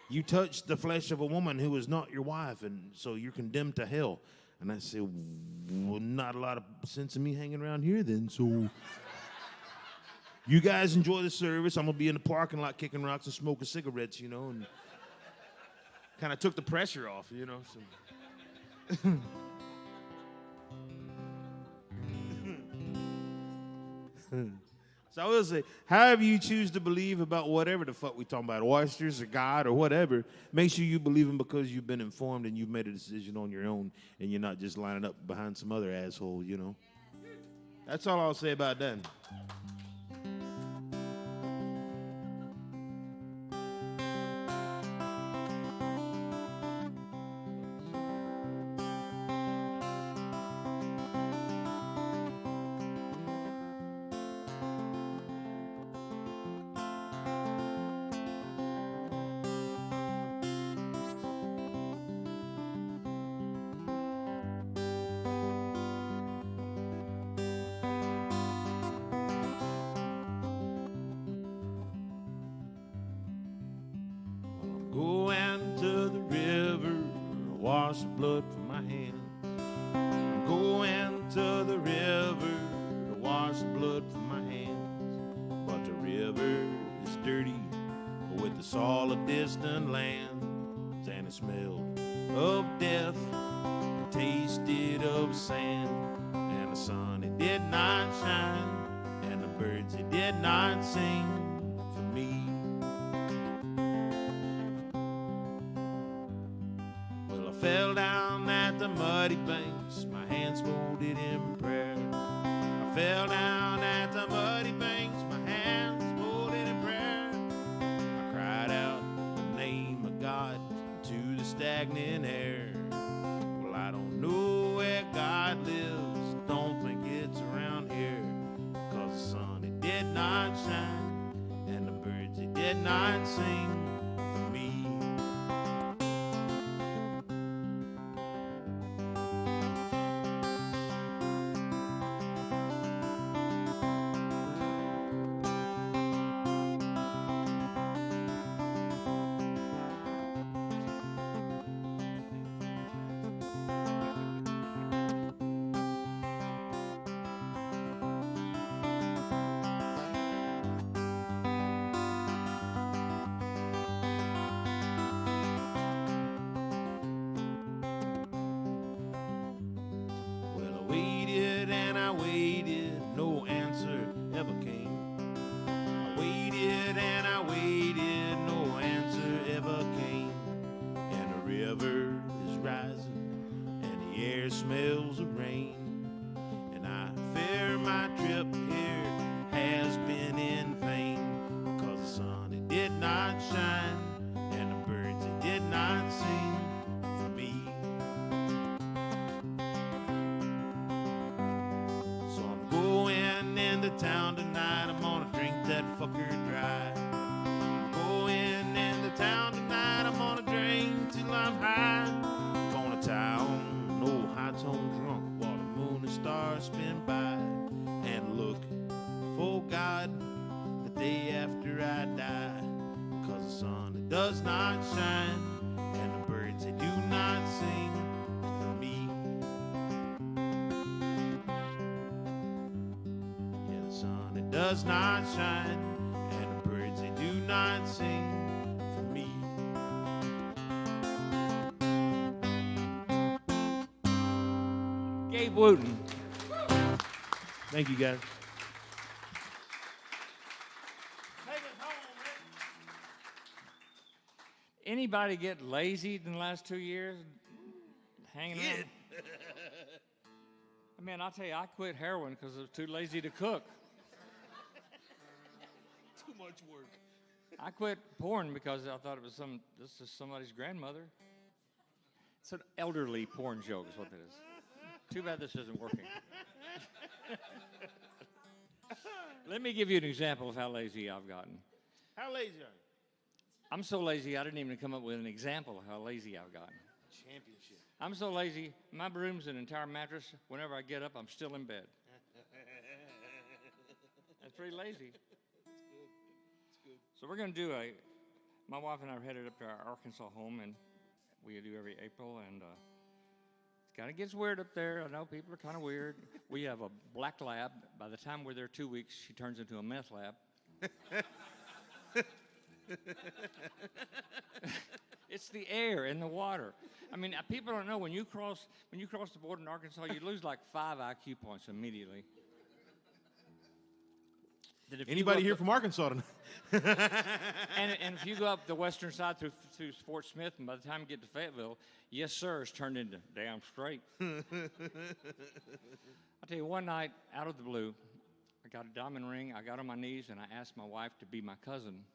you touched the flesh of a woman who was not your wife, and so you're condemned to hell. And I said, well, not a lot of sense in me hanging around here then, so you guys enjoy the service. I'm going to be in the parking lot kicking rocks and smoking cigarettes, you know, and kind of took the pressure off, you know. So. So I will say, however you choose to believe about whatever the fuck we talking about, oysters or God or whatever, make sure you believe him because you've been informed and you've made a decision on your own and you're not just lining up behind some other asshole, you know. That's all I'll say about that. Going to the river, wash the blood from my hands. I'm going to the river to wash the blood from my hands. But the river is dirty with the salt of distant lands, and it smelled of death and tasted of sand. And the sun, it did not shine, and the birds, it did not sing for me. Fell down at the muddy banks, my hands folded in prayer. I fell down at the muddy banks, my hands folded in prayer. I cried out the name of God to the stagnant air. Well, I don't know where God lives, don't think it's around here. 'Cause the sun, it did not shine, and the birds, it did not sing for me. No answer ever came. I waited and I waited, no answer ever came. And the river is rising and the air smells of rain. And I fear my trip here has been in vain. 'Cause the sun, it did not shine, and the birds, it did not sing for me. Town tonight, I'm gonna drink that fucker dry. I'm going into town tonight, I'm gonna drink till I'm high. Gonna tie on an old high-tone drunk while the moon and stars spin by, and look for God the day after I die. 'Cause the sun, it does not shine, and the birds, they do not sing for me. Does not shine, and the birds, they do not sing for me. Gabe Wootton. Thank you, guys. Anybody get lazy in the last 2 years? Hanging around? I mean, I'll tell you, I quit heroin because I was too lazy to cook. Too much work. I quit porn because I thought it was this is somebody's grandmother. It's an elderly porn joke is what that is. Too bad this isn't working. Let me give you an example of how lazy I've gotten. How lazy are you? I'm so lazy I didn't even come up with an example of how lazy I've gotten. Championship. I'm so lazy, my room's an entire mattress. Whenever I get up, I'm still in bed. pretty lazy. So we're going to do my wife and I are headed up to our Arkansas home, and we do every April, and it kind of gets weird up there. I know people are kind of weird. We have a black lab. By the time we're there 2 weeks, she turns into a meth lab. It's the air and the water. I mean, people don't know when you cross the border in Arkansas, you lose like 5 IQ points immediately. Anybody here from Arkansas tonight? And if you go up the western side through Fort Smith, and by the time you get to Fayetteville, yes, sir, it's turned into damn straight. I'll tell you, one night, out of the blue, I got a diamond ring, I got on my knees, and I asked my wife to be my cousin.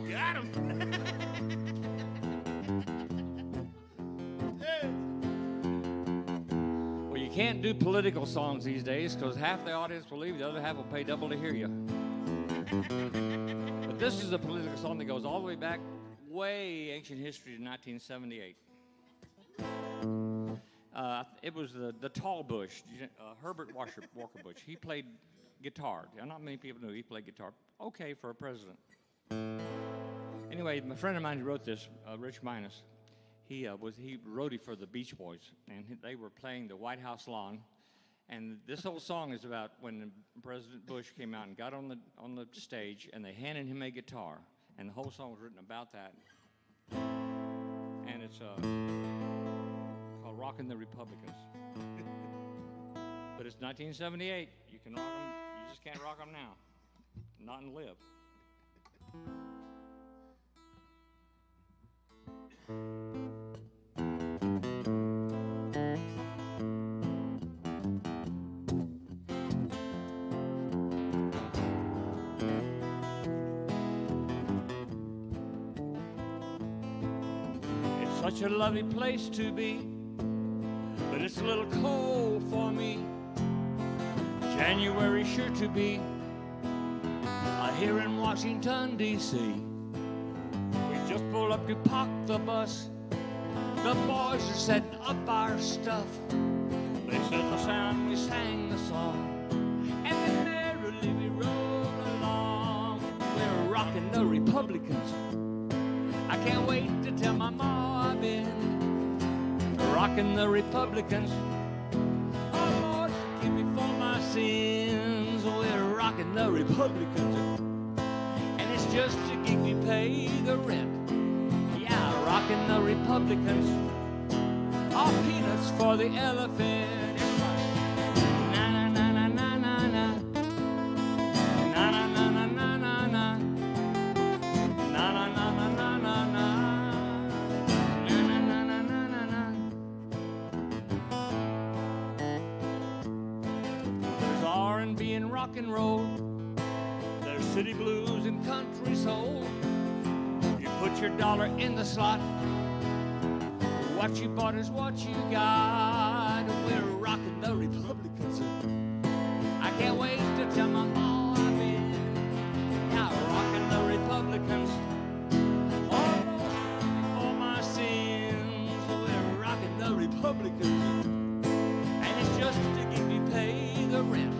Got him. Well, you can't do political songs these days because half the audience will leave, the other half will pay double to hear you. But this is a political song that goes all the way back, way ancient history to 1978. It was the Tall Bush, Herbert Walker Bush. He played guitar. Not many people knew he played guitar. Okay for a president. Anyway, my friend of mine who wrote this, Rich Minus, he roadie for the Beach Boys, and they were playing the White House lawn. And this whole song is about when President Bush came out and got on the stage, and they handed him a guitar, and the whole song was written about that. And it's called "Rockin' the Republicans." But it's 1978. You can rock them. You just can't rock them now. Not and live. It's such a lovely place to be, but it's a little cold for me. January sure to be here in Washington, D.C. We just pulled up to park the bus. The boys are setting up our stuff. They set the sound, we sang the song, and then merrily we rolled along. We're rocking the Republicans. I can't wait to tell my ma I've been rocking the Republicans. Oh Lord, forgive me for my sins. We're rocking the Republicans. Just to get me pay the rent. Yeah, rocking the Republicans. All peanuts for the elephant. Na na na na na na na. Na na na na na na na. Na na na na na na na. Na na na na na na na. There's R&B and rock and roll. There's city blues and country soul. You put your dollar in the slot. What you bought is what you got. We're rocking the Republicans. I can't wait to tell my mom I've been rocking the Republicans. Oh Lord, for my sins. We're rocking the Republicans. And it's just to get me pay the rent.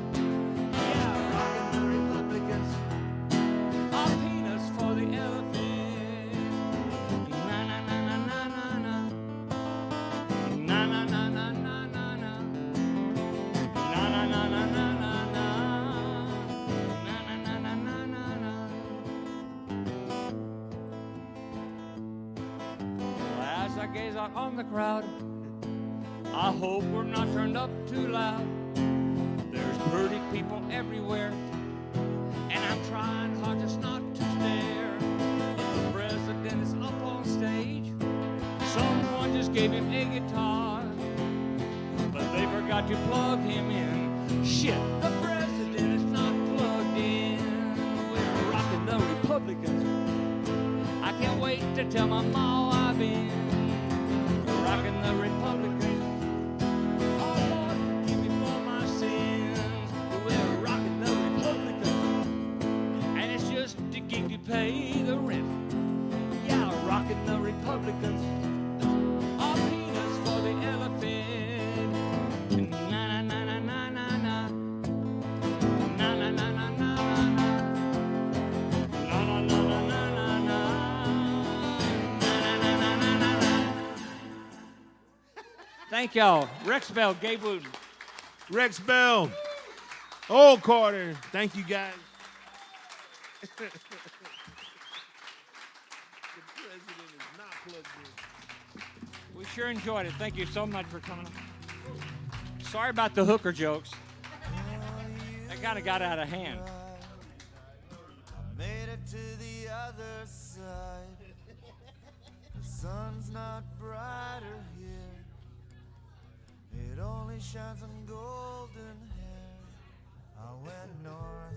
Gaze out on the crowd, I hope we're not turned up too loud. There's pretty people everywhere, and I'm trying hard just not to stare. If the president is up on stage, someone just gave him a guitar, but they forgot to plug him in. Shit, the president is not plugged in. We're rocking the Republicans. I can't wait to tell my ma I've been rocking the Republicans. Oh Lord, forgive me for my sins. We're rocking the Republicans. And it's just to get you pay the rent. Yeah, rocking the Republicans. All peanuts for the elephant. Thank y'all. Rex Bell, Gabe Wootton. Rex Bell, Old Carter. Thank you, guys. The president is not plugged in. We sure enjoyed it. Thank you so much for coming. Sorry about the hooker jokes. That kind of got out of hand. Made it to the other side. The sun's not brighter here. It only shines on golden hair. I went north,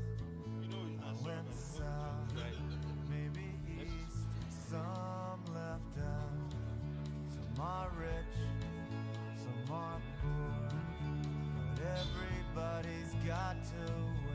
I went south, maybe east, some left out. Some are rich, some are poor, but everybody's got to wait.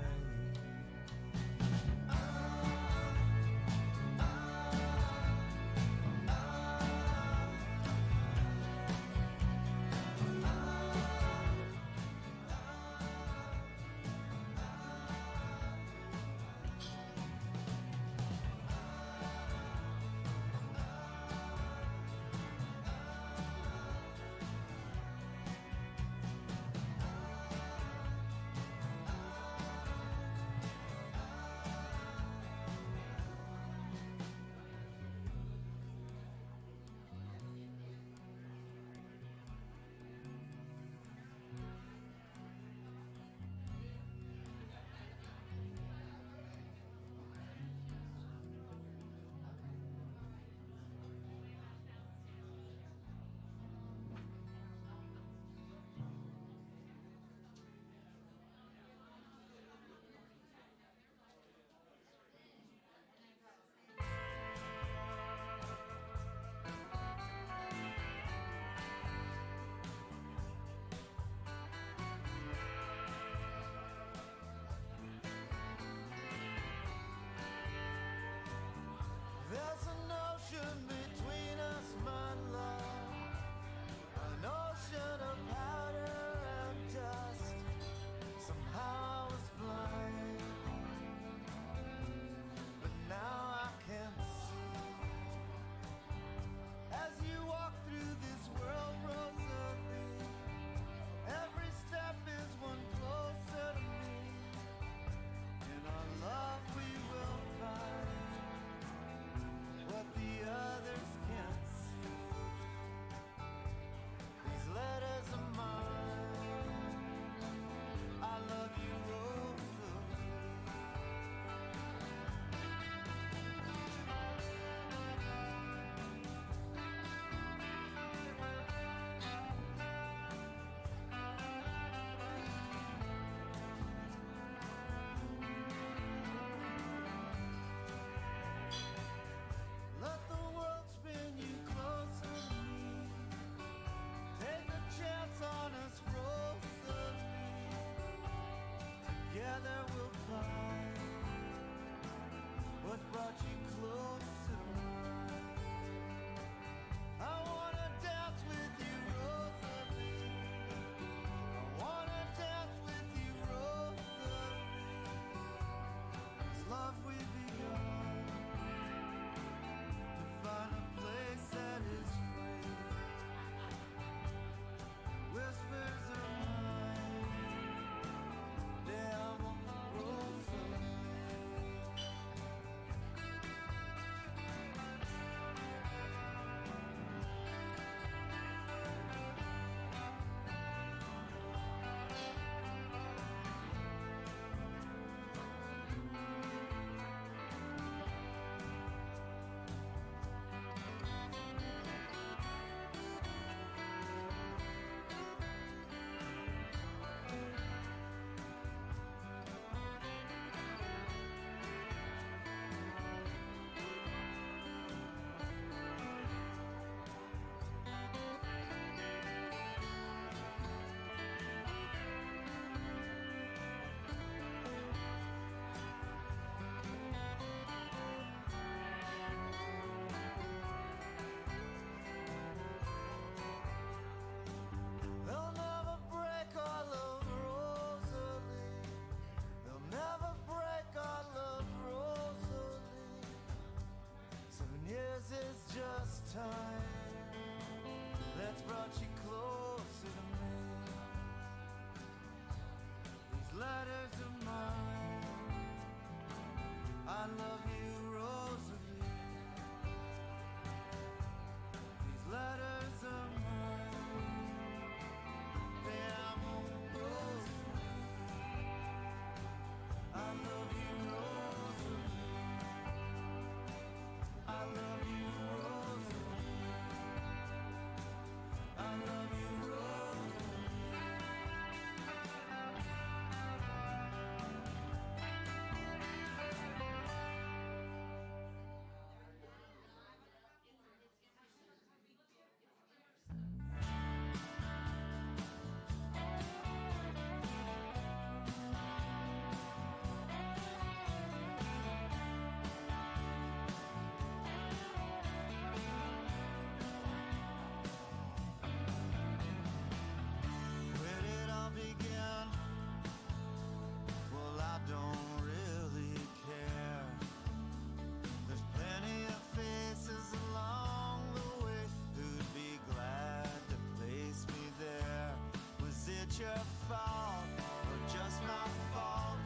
your fault or just my fault.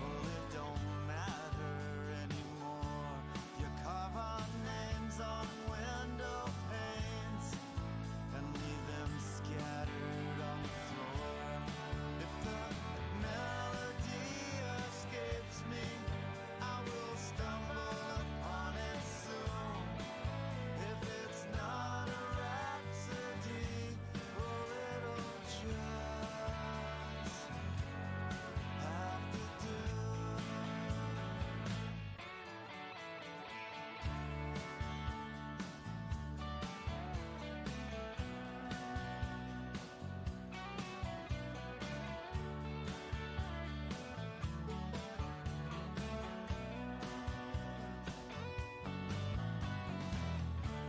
Well, it don't matter anymore. You carve our names on window panes and leave them scattered on the floor. If the melody escapes me, I will stumble upon it soon. If it's not a rhapsody, well, it'll just have to do.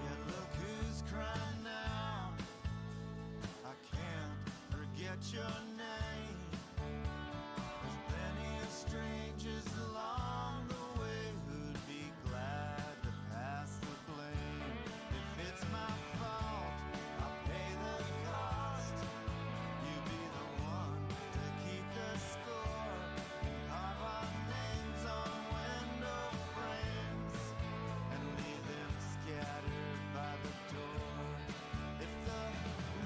Yeah, look who's crying now. I can't forget your name. There's plenty of strangers along the way who'd be glad to pass the blame. If it's my fault, I'll pay the cost. You be the one to keep the score. Carve our names on window frames and leave them scattered by the door. If the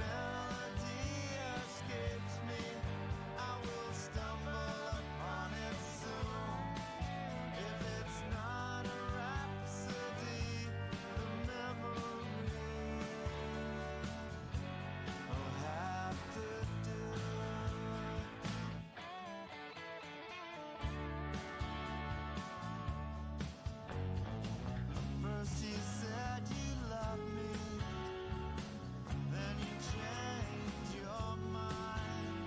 melody escapes me, I will stumble upon it soon. If it's not a rhapsody, the memory will have to do. First you said you loved me, then you changed your mind.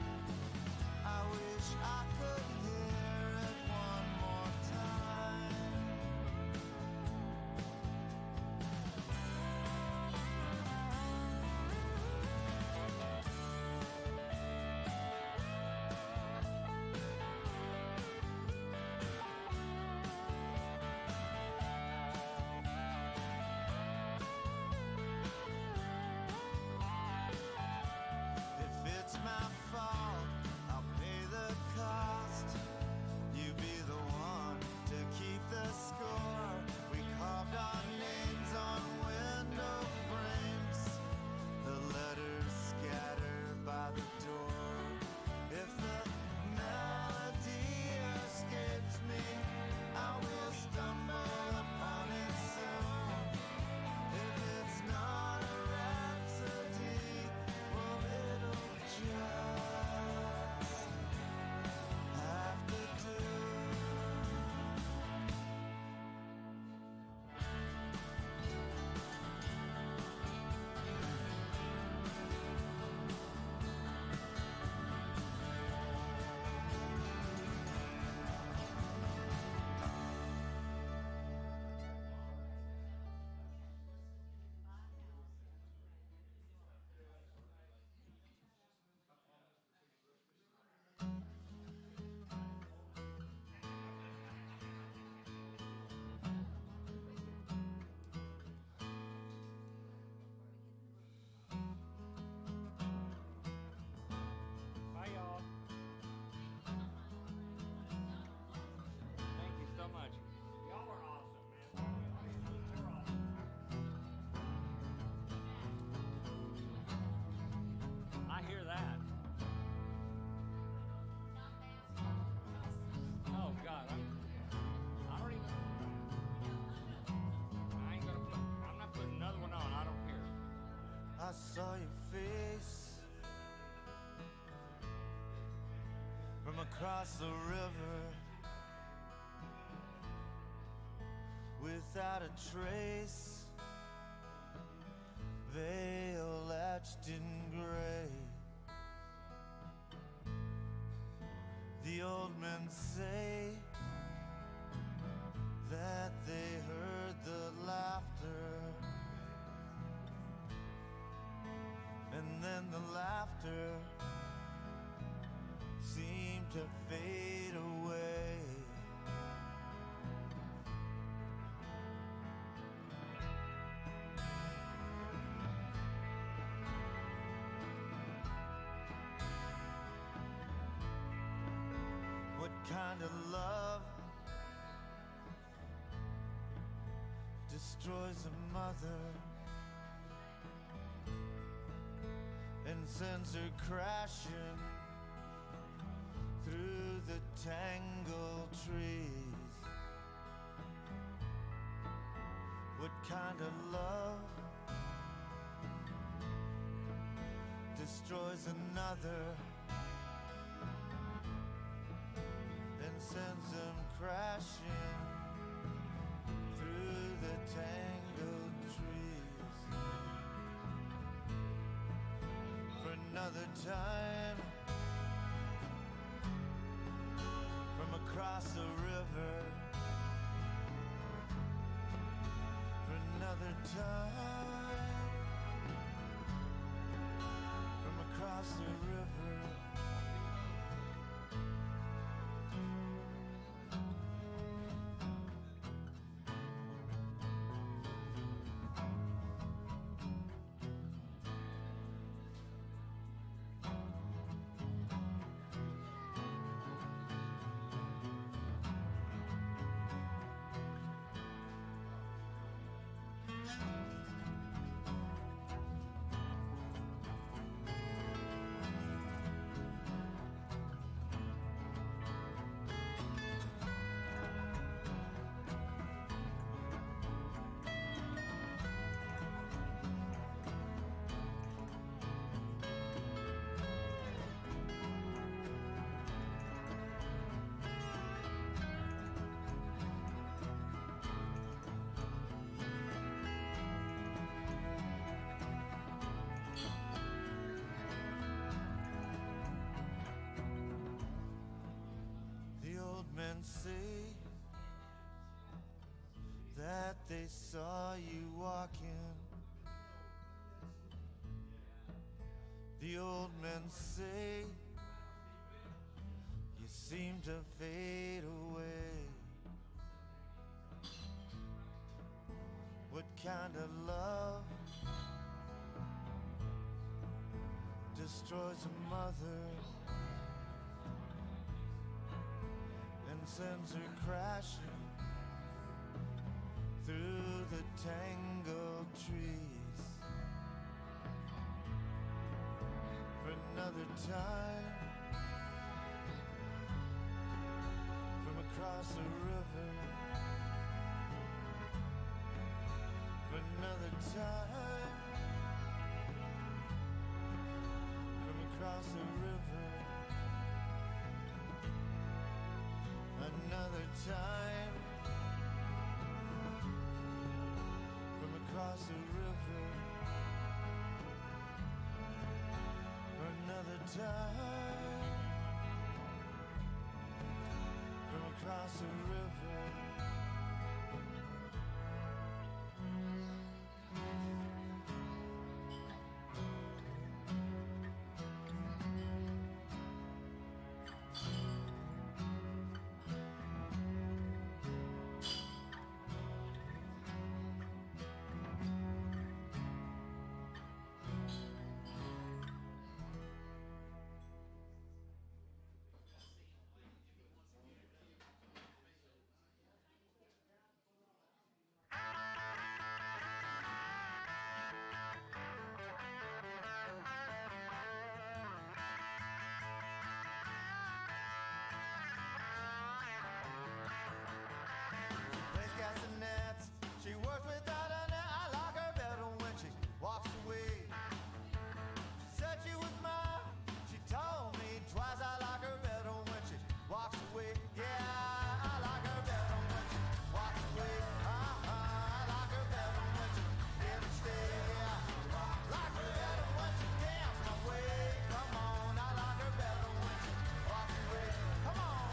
I wish I could hear it one more time. If it's my fault, I'll pay the cost. You be the one to keep the score. We carved our names on window frames, the letters scattered by the door. If the melody escapes me, I will stumble upon it soon. If it's not a rhapsody, well, it'll just have to do. Bye, y'all. Thank you so much. Y'all are awesome, man. You're awesome. I hear that. Oh God, I don't even. I'm not putting another one on. I don't care. I saw your face from across the river without a trace, veil etched in gray. The old men say that they heard the laughter, and then the laughter seemed to fade away. What kind of love destroys a mother and sends her crashing through the tangled trees? What kind of love destroys another and sends them crashing through the tangled trees? For another time, from across the river, for another time, from across the river. And say that they saw you walking. The old men say you seem to fade away. What kind of love destroys a mother and sends her crashing through the tangled trees? For another time, from across the river. For another time, from across the river. Another time, from across the river. Another time, from across the river. She works without a net. I like her better when she walks away. She said she was mine. She told me twice. I like her better when she walks away. Yeah, I like her better when she walks away. I like her better when she didn't stay. Yeah, like her better when she danced my way. Come on, I like her better when she walks away. Come on.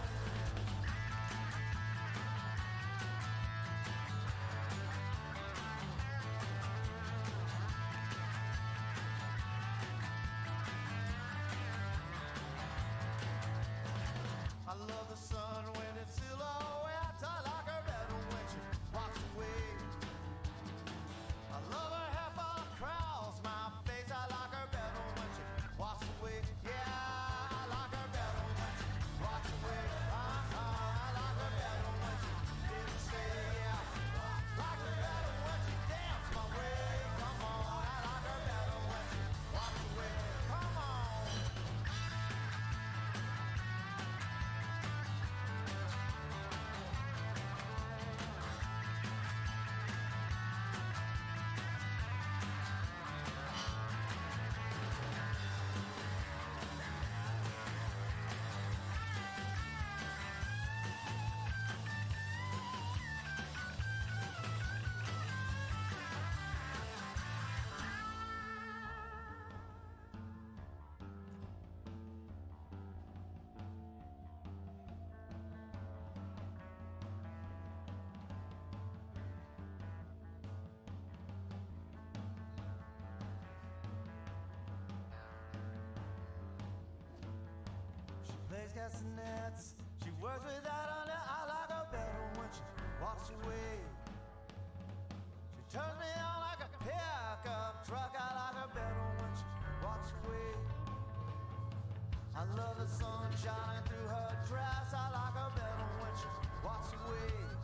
castanets. She works without honor. I like her better when she walks away. She turns me on like a pickup truck. I like her better when she walks away. I love the sun shining through her dress. I like her better when she walks away.